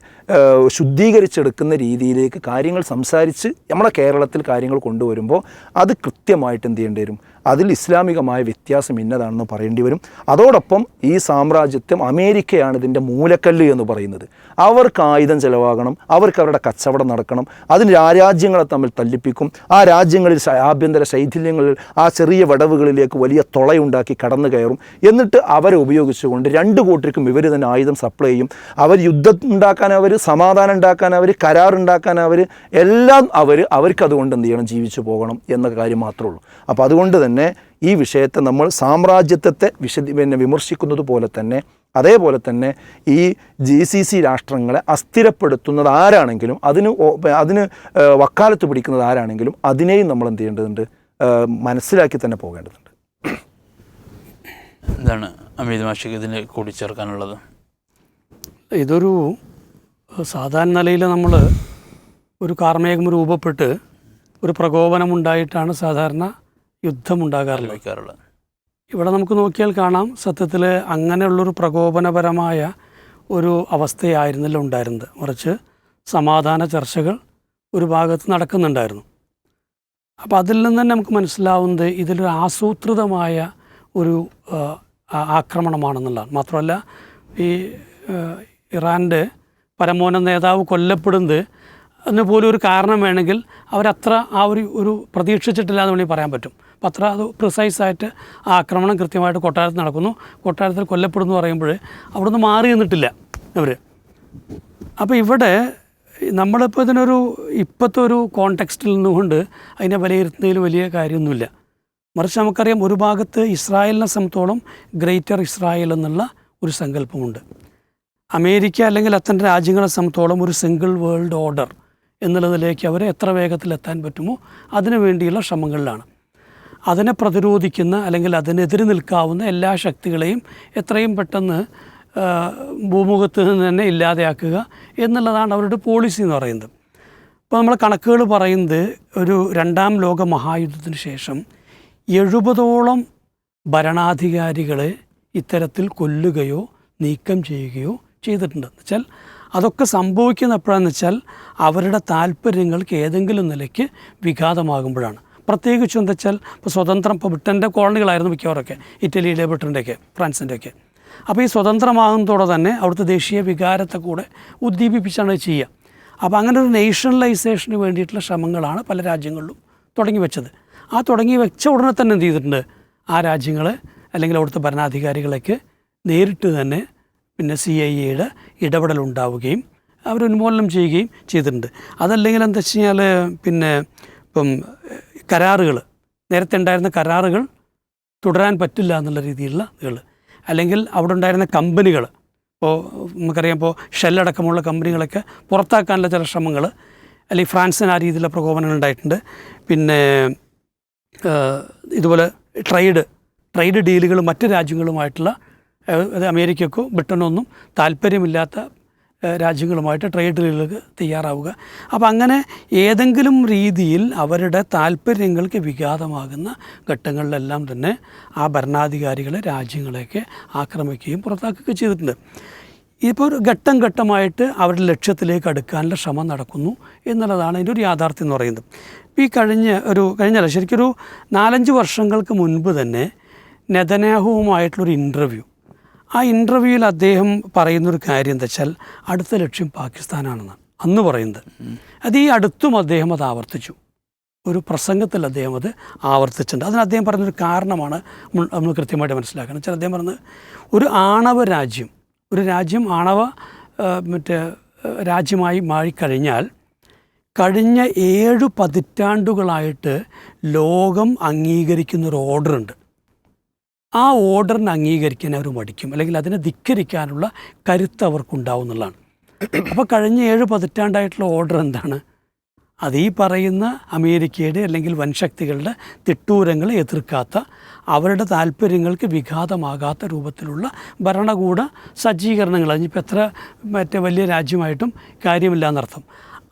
ശുദ്ധീകരിച്ചെടുക്കുന്ന രീതിയിലേക്ക് കാര്യങ്ങൾ സംസാരിച്ച് നമ്മുടെ കേരളത്തിൽ കാര്യങ്ങൾ കൊണ്ടുവരുമ്പോൾ അത് കൃത്യമായിട്ട് എന്ത് ചെയ്യേണ്ടി വരും, അതിൽ ഇസ്ലാമികമായ വ്യത്യാസം ഇന്നതാണെന്ന് പറയേണ്ടി വരും. അതോടൊപ്പം ഈ സാമ്രാജ്യത്വം അമേരിക്കയാണ് ഇതിൻ്റെ മൂലക്കല്ല് എന്ന് പറയുന്നത്. അവർക്ക് ആയുധം ചിലവാകണം, അവർക്ക് അവരുടെ കച്ചവടം നടക്കണം, അതിന് രാജ്യങ്ങളെ തമ്മിൽ തല്ലിപ്പിക്കും. ആ രാജ്യങ്ങളിൽ ആഭ്യന്തര ശൈഥില്യങ്ങളിൽ ആ ചെറിയ വിടവുകളിലേക്ക് വലിയ തുളയുണ്ടാക്കി കടന്നു കയറും. എന്നിട്ട് അവരെ ഉപയോഗിച്ചുകൊണ്ട് രണ്ട് കൂട്ടർക്കും ഇവർ തന്നെ ആയുധം സപ്ലൈ ചെയ്യും. അവർ യുദ്ധം ഉണ്ടാക്കാൻ, അവർ സമാധാനം ഉണ്ടാക്കാൻ, അവർ കരാറുണ്ടാക്കാൻ, എല്ലാം അവർക്ക് അതുകൊണ്ട് എന്ത് ചെയ്യണം, ജീവിച്ചു പോകണം എന്ന കാര്യം മാത്രമേ ഉള്ളൂ. അപ്പോൾ അതുകൊണ്ട് തന്നെ ഈ വിഷയത്തെ നമ്മൾ സാമ്രാജ്യത്വത്തെ വിമർശിക്കുന്നത് പോലെ തന്നെ, അതേപോലെ തന്നെ ഈ GCC രാഷ്ട്രങ്ങളെ അസ്ഥിരപ്പെടുത്തുന്നത് ആരാണെങ്കിലും, അതിന് വക്കാലത്ത് പിടിക്കുന്നത് ആരാണെങ്കിലും അതിനെയും നമ്മൾ എന്ത് ചെയ്യേണ്ടതുണ്ട്, മനസ്സിലാക്കി തന്നെ പോകേണ്ടതുണ്ട്. എന്താണ് അമീദ് മാഷിക്ക് ഇതിന് കൂടിച്ചേർക്കാനുള്ളത്? ഇതൊരു സാധാരണ നിലയിൽ നമ്മൾ ഒരു കാർമേഘം രൂപപ്പെട്ട് ഒരു പ്രകോപനമുണ്ടായിട്ടാണ് സാധാരണ യുദ്ധമുണ്ടാകാറുള്ളത്. ഇവിടെ നമുക്ക് നോക്കിയാൽ കാണാം, സത്യത്തിൽ അങ്ങനെയുള്ളൊരു പ്രകോപനപരമായ ഒരു അവസ്ഥയായിരുന്നില്ല ഉണ്ടായിരുന്നത്. മറിച്ച് സമാധാന ചർച്ചകൾ ഒരു ഭാഗത്ത് നടക്കുന്നുണ്ടായിരുന്നു. അപ്പോൾ അതിൽ നിന്ന് തന്നെ നമുക്ക് മനസ്സിലാവുന്നത് ഇതിലൊരു ആസൂത്രിതമായ ഒരു ആക്രമണമാണെന്നുള്ളതാണ്. മാത്രമല്ല, ഈ ഇറാൻ്റെ പരമോന്നത നേതാവ് കൊല്ലപ്പെടുന്നത് എന്ന് പോലും ഒരു കാരണം വേണമെങ്കിൽ അവരത്ര ആ ഒരു പ്രതീക്ഷിച്ചിട്ടില്ല എന്ന് വേണമെങ്കിൽ പറയാൻ പറ്റും. അപ്പം അത്ര അത് പ്രിസൈസായിട്ട് ആ ആക്രമണം കൃത്യമായിട്ട് കൊട്ടാരത്തിൽ നടക്കുന്നു, കൊട്ടാരത്തിൽ കൊല്ലപ്പെടുന്നു പറയുമ്പോൾ അവിടുന്ന് മാറി നിന്നിട്ടില്ല അവർ. അപ്പോൾ ഇവിടെ നമ്മളിപ്പോൾ ഇപ്പോഴത്തെ ഒരു കോണ്ടെക്സ്റ്റിൽ നിന്നുകൊണ്ട് അതിനെ വിലയിരുത്തുന്നതിൽ വലിയ കാര്യമൊന്നുമില്ല. മറിച്ച് നമുക്കറിയാം, ഒരു ഭാഗത്ത് ഇസ്രായേലിനെ സംബന്ധിച്ചോളം ഗ്രേറ്റർ ഇസ്രായേൽ എന്നുള്ള ഒരു സങ്കല്പമുണ്ട്. അമേരിക്ക അല്ലെങ്കിൽ അത്തരം രാജ്യങ്ങളെ സംബന്ധിച്ചോളം ഒരു സിംഗിൾ വേൾഡ് ഓർഡർ എന്നുള്ളതിലേക്ക് അവർ എത്ര വേഗത്തിൽ എത്താൻ പറ്റുമോ അതിനു വേണ്ടിയുള്ള ശ്രമങ്ങളിലാണ്. അതിനെ പ്രതിരോധിക്കുന്ന അല്ലെങ്കിൽ അതിനെതിരെ നിൽക്കാവുന്ന എല്ലാ ശക്തികളെയും എത്രയും പെട്ടെന്ന് ഭൂമുഖത്ത് നിന്ന് തന്നെ ഇല്ലാതെയാക്കുക എന്നുള്ളതാണ് അവരുടെ പോളിസി എന്ന് പറയുന്നത്. ഇപ്പോൾ നമ്മൾ കണക്കുകൾ പറയുന്നത് ഒരു രണ്ടാം ലോക മഹായുദ്ധത്തിന് ശേഷം 70ഓളം ഭരണാധികാരികളെ ഇത്തരത്തിൽ കൊല്ലുകയോ നീക്കം ചെയ്യുകയോ ചെയ്തിട്ടുണ്ട്. എന്ന് വെച്ചാൽ അതൊക്കെ സംഭവിക്കുന്ന എപ്പോഴാണെന്ന് വെച്ചാൽ അവരുടെ താല്പര്യങ്ങൾക്ക് ഏതെങ്കിലും നിലയ്ക്ക് വിഘാതമാകുമ്പോഴാണ്. പ്രത്യേകിച്ചും എന്താ വെച്ചാൽ ഇപ്പോൾ സ്വതന്ത്രം, ഇപ്പോൾ ബ്രിട്ടൻ്റെ കോളനികളായിരുന്നു മിക്കവാറൊക്കെ, ഇറ്റലിയിലെ, ബ്രിട്ടൻ്റെയൊക്കെ, ഫ്രാൻസിൻ്റെയൊക്കെ. അപ്പോൾ ഈ സ്വതന്ത്രമാകുന്നതോടെ തന്നെ അവിടുത്തെ ദേശീയ വികാരത്തെ കൂടെ ഉദ്ദീപിപ്പിച്ചാണ് ചെയ്യുക. അപ്പോൾ അങ്ങനെ ഒരു നേഷണലൈസേഷന് വേണ്ടിയിട്ടുള്ള ശ്രമങ്ങളാണ് പല രാജ്യങ്ങളിലും തുടങ്ങി വെച്ചത്. ആ തുടങ്ങി വെച്ച ഉടനെ തന്നെ എന്ത് ചെയ്തിട്ടുണ്ട്, ആ രാജ്യങ്ങളെ അല്ലെങ്കിൽ അവിടുത്തെ ഭരണാധികാരികളൊക്കെ നേരിട്ട് തന്നെ പിന്നെ CIA ഇടപെടലുണ്ടാവുകയും അവർ ഉന്മൂലനം ചെയ്യുകയും ചെയ്തിട്ടുണ്ട്. അതല്ലെങ്കിൽ എന്താ വെച്ച് കഴിഞ്ഞാൽ പിന്നെ ഇപ്പം കരാറുകൾ, നേരത്തെ ഉണ്ടായിരുന്ന കരാറുകൾ തുടരാൻ പറ്റില്ല എന്നുള്ള രീതിയിലുള്ള ഇതുകൾ, അല്ലെങ്കിൽ അവിടെ ഉണ്ടായിരുന്ന കമ്പനികൾ, ഇപ്പോൾ നമുക്കറിയാം, ഇപ്പോൾ ഷെല്ലടക്കമുള്ള കമ്പനികളൊക്കെ പുറത്താക്കാനുള്ള ചില ശ്രമങ്ങൾ, അല്ലെങ്കിൽ ഫ്രാൻസിന് ആ രീതിയിലുള്ള പ്രകോപനങ്ങൾ ഉണ്ടായിട്ടുണ്ട്. പിന്നെ ഇതുപോലെ ട്രേഡ് ഡീലുകൾ മറ്റ് രാജ്യങ്ങളുമായിട്ടുള്ള, അത് അമേരിക്കക്കോ ബ്രിട്ടനോ ഒന്നും താല്പര്യമില്ലാത്ത രാജ്യങ്ങളുമായിട്ട് ട്രേഡ് ഡീലുകൾക്ക് തയ്യാറാവുക. അപ്പോൾ അങ്ങനെ ഏതെങ്കിലും രീതിയിൽ അവരുടെ താല്പര്യങ്ങൾക്ക് വിഘാതമാകുന്ന ഘട്ടങ്ങളിലെല്ലാം തന്നെ ആ ഭരണാധികാരികളെ, രാജ്യങ്ങളെയൊക്കെ ആക്രമിക്കുകയും പുറത്താക്കുകയും ചെയ്തിട്ടുണ്ട്. ഇപ്പോൾ ഒരു ഘട്ടം ഘട്ടമായിട്ട് അവരുടെ ലക്ഷ്യത്തിലേക്ക് അടുക്കാനുള്ള ശ്രമം നടക്കുന്നു എന്നുള്ളതാണ് അതിൻ്റെ ഒരു യാഥാർത്ഥ്യം എന്ന് പറയുന്നത്. ഇപ്പോൾ ഈ കഴിഞ്ഞ ശരിക്കൊരു 4-5 വർഷങ്ങൾക്ക് മുൻപ് തന്നെ നെതന്യാഹുവുമായിട്ടുള്ളൊരു ഇൻ്റർവ്യൂ, ആ ഇൻ്റർവ്യൂവിൽ അദ്ദേഹം പറയുന്നൊരു കാര്യം എന്താ വെച്ചാൽ അടുത്ത ലക്ഷ്യം പാകിസ്ഥാനാണെന്നാണ് അന്ന് പറയുന്നത്. അത് ഈ അടുത്തും അദ്ദേഹം അത് ആവർത്തിച്ചു, ഒരു പ്രസംഗത്തിൽ അദ്ദേഹം അത് ആവർത്തിച്ചിട്ടുണ്ട്. അതിന് അദ്ദേഹം പറഞ്ഞൊരു കാരണമാണ് നമ്മൾ കൃത്യമായിട്ട് മനസ്സിലാക്കണം. വെച്ചാൽ അദ്ദേഹം പറഞ്ഞത്, ഒരു രാജ്യം ആണവ രാജ്യമായി മാറിക്കഴിഞ്ഞാൽ കഴിഞ്ഞ 7 പതിറ്റാണ്ടുകളായിട്ട് ലോകം അംഗീകരിക്കുന്നൊരു ഓർഡറുണ്ട്. ആ ഓർഡറിനെ അംഗീകരിക്കാൻ അവർ മടിക്കും, അല്ലെങ്കിൽ അതിനെ ധിക്കരിക്കാനുള്ള കരുത്ത് അവർക്കുണ്ടാവും എന്നുള്ളതാണ്. അപ്പോൾ കഴിഞ്ഞ 7 പതിറ്റാണ്ടായിട്ടുള്ള ഓർഡർ എന്താണ്? അത് ഈ പറയുന്ന അമേരിക്കയുടെ അല്ലെങ്കിൽ വൻശക്തികളുടെ തിട്ടൂരങ്ങളെ എതിർക്കാത്ത, അവരുടെ താല്പര്യങ്ങൾക്ക് വിഘാതമാകാത്ത രൂപത്തിലുള്ള ഭരണകൂട സജ്ജീകരണങ്ങൾ. അതിനിപ്പോൾ എത്ര വലിയ രാജ്യമായിട്ടും കാര്യമില്ല എന്നർത്ഥം.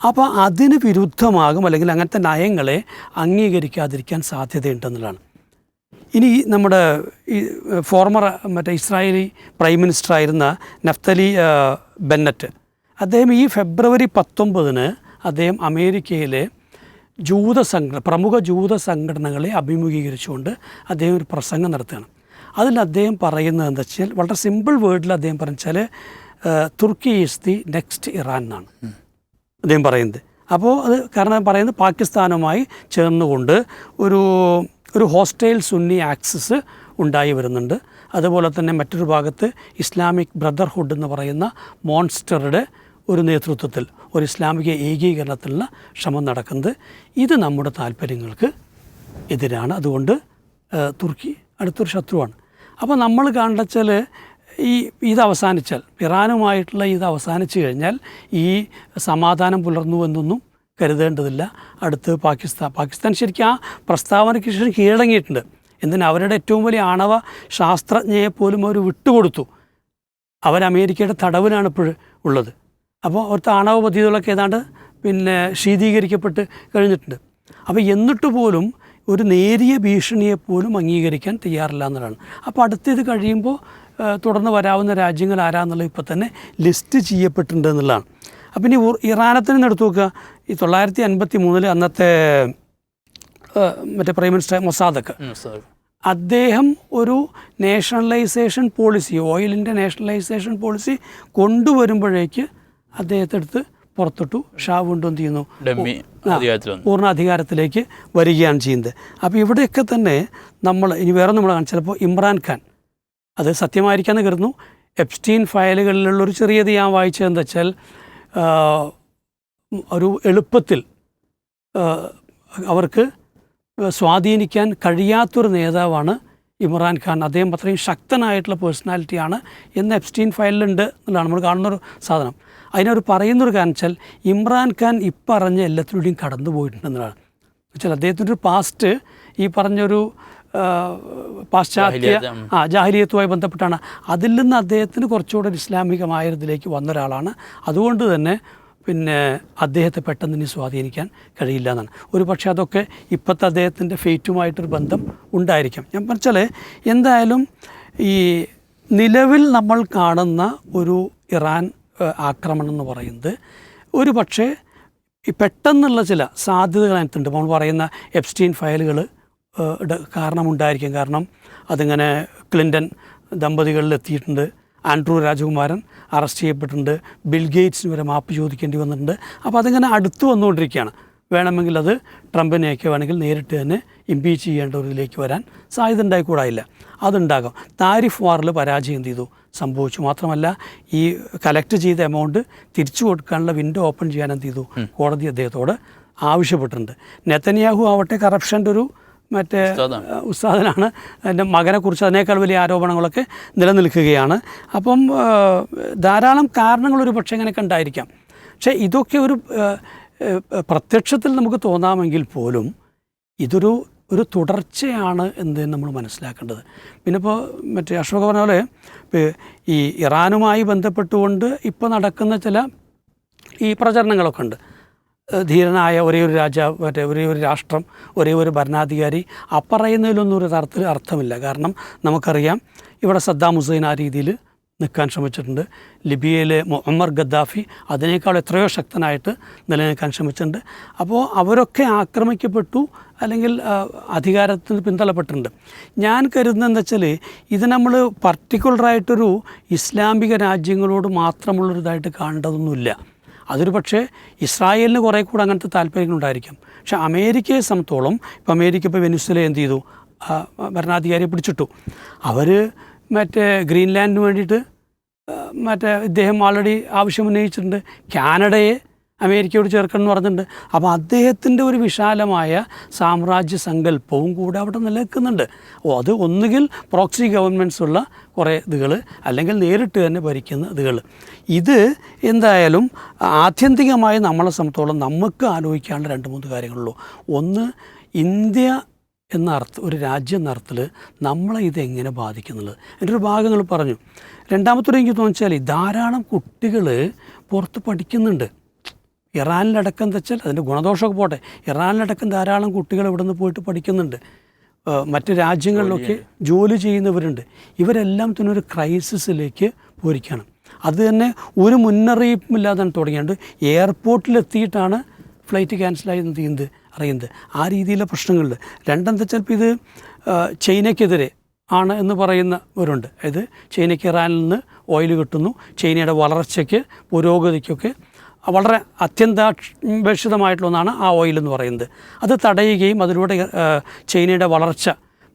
അപ്പോൾ അതിന് വിരുദ്ധമാകും, അല്ലെങ്കിൽ അങ്ങനത്തെ നയങ്ങളെ അംഗീകരിക്കാതിരിക്കാൻ സാധ്യതയുണ്ടെന്നുള്ളതാണ്. ഇനി നമ്മുടെ ഈ ഫോർമർ ഇസ്രായേലി പ്രൈം മിനിസ്റ്റർ ആയിരുന്ന നഫ്തലി ബെന്നറ്റ്, അദ്ദേഹം ഈ ഫെബ്രുവരി 19 അദ്ദേഹം അമേരിക്കയിലെ പ്രമുഖ ജൂത സംഘടനകളെ അഭിമുഖീകരിച്ചുകൊണ്ട് അദ്ദേഹം ഒരു പ്രസംഗം നടത്തുകയാണ്. അതിൽ അദ്ദേഹം പറയുന്നത് എന്താ വെച്ചാൽ, വളരെ സിമ്പിൾ വേർഡിൽ അദ്ദേഹം പറഞ്ഞാൽ തുർക്കി ഈസ് ദി നെക്സ്റ്റ് ഇറാൻ എന്നാണ് അദ്ദേഹം പറയുന്നത്. അപ്പോൾ അത് കാരണം പറയുന്നത് പാകിസ്ഥാനുമായി ചേർന്നുകൊണ്ട് ഒരു ഹോസ്റ്റൈൽ സുന്നി ആക്സിസ് ഉണ്ടായി വരുന്നുണ്ട്. അതുപോലെ തന്നെ മറ്റൊരു ഭാഗത്ത് ഇസ്ലാമിക് ബ്രദർഹുഡ് എന്ന് പറയുന്ന മോൺസ്റ്ററുടെ ഒരു നേതൃത്വത്തിൽ ഒരു ഇസ്ലാമിക ഏകീകരണത്തിലുള്ള ശ്രമം നടക്കുന്നത്. ഇത് നമ്മുടെ താല്പര്യങ്ങൾക്ക് എതിരാണ്. അതുകൊണ്ട് തുർക്കി അടുത്തൊരു ശത്രുവാണ്. അപ്പോൾ നമ്മൾ കണ്ടെച്ചാൽ ഇത് അവസാനിച്ചാൽ, ഇറാനുമായിട്ടുള്ള ഇത് അവസാനിച്ചു കഴിഞ്ഞാൽ ഈ സമാധാനം പുലർന്നു എന്നൊന്നും കരുതേണ്ടതില്ല. അടുത്ത് പാകിസ്ഥാൻ ശരിക്കും ആ പ്രസ്താവനയ്ക്ക് ശേഷം കീഴടങ്ങിയിട്ടുണ്ട്. എന്തിനാ, അവരുടെ ഏറ്റവും വലിയ ആണവ ശാസ്ത്രജ്ഞയെ പോലും അവർ വിട്ടുകൊടുത്തു. അമേരിക്കയുടെ തടവിലാണ് ഇപ്പോഴും ഉള്ളത്. അപ്പോൾ അവിടുത്തെ ആണവ പദ്ധതികളൊക്കെ ഏതാണ്ട് ശീതീകരിക്കപ്പെട്ട് കഴിഞ്ഞിട്ടുണ്ട്. അപ്പോൾ എന്നിട്ട് പോലും ഒരു നേരിയ ഭീഷണിയെപ്പോലും അംഗീകരിക്കാൻ തയ്യാറില്ല എന്നുള്ളതാണ്. അപ്പോൾ അടുത്തിത് കഴിയുമ്പോൾ തുടർന്ന് വരാവുന്ന രാജ്യങ്ങൾ ആരാന്നുള്ളത് ഇപ്പോൾ തന്നെ ലിസ്റ്റ് ചെയ്യപ്പെട്ടിട്ടുണ്ട് എന്നുള്ളതാണ്. അപ്പം ഇനി ഇറാനത്തിന് എടുത്തു നോക്കുക. ഈ 1953 അന്നത്തെ പ്രൈം മിനിസ്റ്റർ മൊസാദക്ക്, അദ്ദേഹം ഒരു നേഷണലൈസേഷൻ പോളിസി, ഓയിലിൻ്റെ നേഷണലൈസേഷൻ പോളിസി കൊണ്ടുവരുമ്പോഴേക്ക് അദ്ദേഹത്തെ അടുത്ത് പുറത്തിട്ടു. ഷാ വീണ്ടും എന്ത് ചെയ്യുന്നു, ഡമ്മി അധികാരത്തിൽ വന്നു. പൂർണ്ണ അധികാരത്തിലേക്ക് വരികയാണ് ചെയ്യുന്നത്. അപ്പോൾ ഇവിടെയൊക്കെ തന്നെ നമ്മൾ ഇനി വേറെ നമ്മൾ ചിലപ്പോൾ ഇമ്രാൻഖാൻ, അത് സത്യമായിരിക്കാമെന്ന് കരുതുന്നു, എപ്സ്റ്റീൻ ഫയലുകളിലുള്ളൊരു ചെറിയത് ഞാൻ വായിച്ചതെന്ന് വെച്ചാൽ ഒരു എളുപ്പത്തിൽ അവർക്ക് സ്വാധീനിക്കാൻ കഴിയാത്തൊരു നേതാവാണ് ഇമ്രാൻഖാൻ. അദ്ദേഹം അത്രയും ശക്തനായിട്ടുള്ള പേഴ്സണാലിറ്റിയാണ് എന്ന് എപ്സ്റ്റീൻ ഫയലിലുണ്ട് എന്നുള്ളതാണ് നമ്മൾ കാണുന്നൊരു സാധനം. അതിനവർ പറയുന്നൊരു കാരണം വെച്ചാൽ ഇമ്രാൻഖാൻ ഇപ്പറഞ്ഞ എല്ലാത്തിലൂടെയും കടന്നു പോയിട്ടുണ്ടെന്നുള്ളതാണ്. വെച്ചാൽ അദ്ദേഹത്തിൻ്റെ ഒരു പാസ്റ്റ് ഈ പറഞ്ഞൊരു പാശ്ചാത്യ ജാഹിലിയത്തുമായി ബന്ധപ്പെട്ടാണ്. അതിൽ നിന്ന് അദ്ദേഹത്തിന് കുറച്ചുകൂടെ ഇസ്ലാമികമായതിലേക്ക് വന്ന ഒരാളാണ്. അതുകൊണ്ട് തന്നെ പിന്നെ അദ്ദേഹത്തെ പെട്ടെന്ന് ഇനി സ്വാധീനിക്കാൻ കഴിയില്ല എന്നാണ്. ഒരു പക്ഷേ അതൊക്കെ ഇപ്പോഴത്തെ അദ്ദേഹത്തിൻ്റെ ഫെയ്റ്റുമായിട്ടൊരു ബന്ധം ഉണ്ടായിരിക്കാം. ഞാൻ പറഞ്ഞാൽ എന്തായാലും ഈ നിലവിൽ നമ്മൾ കാണുന്ന ഒരു ഇറാൻ ആക്രമണം എന്ന് പറയുന്നത് ഒരു പക്ഷേ ഈ പെട്ടെന്നുള്ള ചില സാധ്യതകൾ അതിനകത്തുണ്ട്. നമ്മൾ പറയുന്ന എപ്സ്റ്റീൻ ഫയലുകൾ കാരണമുണ്ടായിരിക്കും. കാരണം അതിങ്ങനെ ക്ലിൻ്റൺ ദമ്പതികളിൽ എത്തിയിട്ടുണ്ട്, ആൻഡ്രൂ രാജകുമാരൻ അറസ്റ്റ് ചെയ്യപ്പെട്ടിട്ടുണ്ട്, ബിൽ ഗേറ്റ്സിന് വരെ മാപ്പ് ചോദിക്കേണ്ടി വന്നിട്ടുണ്ട്. അപ്പോൾ അതിങ്ങനെ അടുത്ത് വന്നുകൊണ്ടിരിക്കുകയാണ്. വേണമെങ്കിൽ അത് ട്രംപിനെയൊക്കെ വേണമെങ്കിൽ നേരിട്ട് തന്നെ ഇംപീച്ച് ചെയ്യേണ്ട ഒരു ഇതിലേക്ക് വരാൻ സാധ്യത ഉണ്ടായിക്കൂടായില്ല. അതുണ്ടാകാം. താരിഫ് വാറിൽ പരാജയം എന്ത് ചെയ്തു സംഭവിച്ചു. മാത്രമല്ല ഈ കളക്ട് ചെയ്ത എമൗണ്ട് തിരിച്ചു കൊടുക്കാനുള്ള വിൻഡോ ഓപ്പൺ ചെയ്യാൻ എന്ത് ചെയ്തു കോടതി അദ്ദേഹത്തോട് ആവശ്യപ്പെട്ടിട്ടുണ്ട്. നെതന്യാഹു ആവട്ടെ കറപ്ഷൻ്റെ ഒരു മറ്റേ ഉസ്താദനാണ്. എൻ്റെ മകനെക്കുറിച്ച് അതിനേക്കാൾ വലിയ ആരോപണങ്ങളൊക്കെ നിലനിൽക്കുകയാണ്. അപ്പം ധാരാളം കാരണങ്ങളൊരു പക്ഷേ ഇങ്ങനെയൊക്കെ ഉണ്ടായിരിക്കാം. പക്ഷേ ഇതൊക്കെ ഒരു പ്രത്യക്ഷത്തിൽ നമുക്ക് തോന്നാമെങ്കിൽ പോലും ഇതൊരു തുടർച്ചയാണ് എന്ന് നമ്മൾ മനസ്സിലാക്കേണ്ടത്. പിന്നെ ഇപ്പോൾ മറ്റേ അശോക പറഞ്ഞ പോലെ ഈ ഇറാനുമായി ബന്ധപ്പെട്ടുകൊണ്ട് ഇപ്പോൾ നടക്കുന്ന ചില ഈ പ്രചരണങ്ങളൊക്കെ ഉണ്ട്. ധീരനായ ഒരേ ഒരു രാജാവ്, മറ്റേ ഒരേ ഒരു രാഷ്ട്രം, ഒരേ ഒരു ഭരണാധികാരി, അപ്പറയുന്നതിലൊന്നും ഒരു തരത്തിൽ അർത്ഥമില്ല. കാരണം നമുക്കറിയാം ഇവിടെ സദ്ദാം ഹുസൈൻ ആ രീതിയിൽ നിൽക്കാൻ ശ്രമിച്ചിട്ടുണ്ട്. ലിബിയയിലെ മുഅമ്മർ ഗദ്ദാഫി അതിനേക്കാൾ എത്രയോ ശക്തനായിട്ട് നിലനിൽക്കാൻ ശ്രമിച്ചിട്ടുണ്ട്. അപ്പോൾ അവരൊക്കെ ആക്രമിക്കപ്പെട്ടു, അല്ലെങ്കിൽ അധികാരത്തിന് പിന്തള്ളപ്പെട്ടിട്ടുണ്ട്. ഞാൻ കരുതുന്നതെന്ന് വെച്ചാൽ ഇത് നമ്മൾ പർട്ടിക്കുലറായിട്ടൊരു ഇസ്ലാമിക രാജ്യങ്ങളോട് മാത്രമുള്ളൊരിതായിട്ട് കാണേണ്ടതൊന്നുമില്ല. അതൊരു പക്ഷേ ഇസ്രായേലിന് കുറേ കൂടെ അങ്ങനത്തെ താല്പര്യങ്ങളുണ്ടായിരിക്കും. പക്ഷേ അമേരിക്കയെ സംബന്ധിച്ചോളം ഇപ്പോൾ അമേരിക്ക ഇപ്പോൾ വെനിസ്വേല എന്ത് ചെയ്തു, ഭരണാധികാരിയെ പിടിച്ചിട്ടു. അവർ മറ്റേ ഗ്രീൻലാൻഡിന് വേണ്ടിയിട്ട് മറ്റേ ഇദ്ദേഹം ആൾറെഡി ആവശ്യം ഉന്നയിച്ചിട്ടുണ്ട്. കാനഡയെ അമേരിക്കയോട് ചേർക്കണം എന്ന് പറഞ്ഞിട്ടുണ്ട്. അപ്പോൾ അദ്ദേഹത്തിൻ്റെ ഒരു വിശാലമായ സാമ്രാജ്യ സങ്കല്പവും കൂടെ അവിടെ നിലനിൽക്കുന്നുണ്ട്. അത് ഒന്നുകിൽ പ്രോക്സി ഗവൺമെൻറ്റ്സ് ഉള്ള കുറേ ഇതുകൾ, അല്ലെങ്കിൽ നേരിട്ട് തന്നെ ഭരിക്കുന്ന ഇതുകൾ. ഇത് എന്തായാലും ആത്യന്തികമായി നമ്മളെ സംബന്ധിച്ചോളം നമുക്ക് ആലോചിക്കാനുള്ള 2-3 കാര്യങ്ങളുള്ളൂ. ഒന്ന്, ഇന്ത്യ എന്ന അർത്ഥം, ഒരു രാജ്യം എന്ന അർത്ഥത്തിൽ നമ്മളെ ഇതെങ്ങനെ ബാധിക്കുന്നുള്ളത് എൻ്റെ ഒരു ഭാഗങ്ങൾ പറഞ്ഞു. രണ്ടാമത്തൊരു എനിക്ക് തോന്നിച്ചാൽ ധാരാളം കുട്ടികൾ പുറത്ത് പഠിക്കുന്നുണ്ട്. ഇറാനിലടക്കം വെച്ചാൽ അതിൻ്റെ ഗുണദോഷമൊക്കെ പോട്ടെ, ഇറാനിലടക്കം ധാരാളം കുട്ടികൾ ഇവിടെ നിന്ന് പോയിട്ട് പഠിക്കുന്നുണ്ട്. മറ്റ് രാജ്യങ്ങളിലൊക്കെ ജോലി ചെയ്യുന്നവരുണ്ട്. ഇവരെല്ലാം തന്നെ ഒരു ക്രൈസിസിലേക്ക് പോയിരിക്കുകയാണ്. അത് തന്നെ ഒരു മുന്നറിയിപ്പുമില്ലാതാണ് തുടങ്ങിയത്. എയർപോർട്ടിലെത്തിയിട്ടാണ് ഫ്ലൈറ്റ് ക്യാൻസലായി ചെയ്യുന്നത് അറിയുന്നത്. ആ രീതിയിലെ പ്രശ്നങ്ങളുണ്ട്. രണ്ടെന്താ വെച്ചാൽ ഇപ്പോൾ ഇത് ചൈനയ്ക്കെതിരെ ആണ് എന്ന് പറയുന്നവരുണ്ട്. അതായത് ചൈനയ്ക്ക് ഇറാനിൽ നിന്ന് ഓയിൽ കിട്ടുന്നു, ചൈനയുടെ വളർച്ചയ്ക്ക് പുരോഗതിക്കൊക്കെ വളരെ അത്യന്താപേക്ഷിതമായിട്ടുള്ള ഒന്നാണ് ആ ഓയിൽ എന്ന് പറയുന്നത്. അത് തടയുകയും അതിലൂടെ ചൈനയുടെ വളർച്ച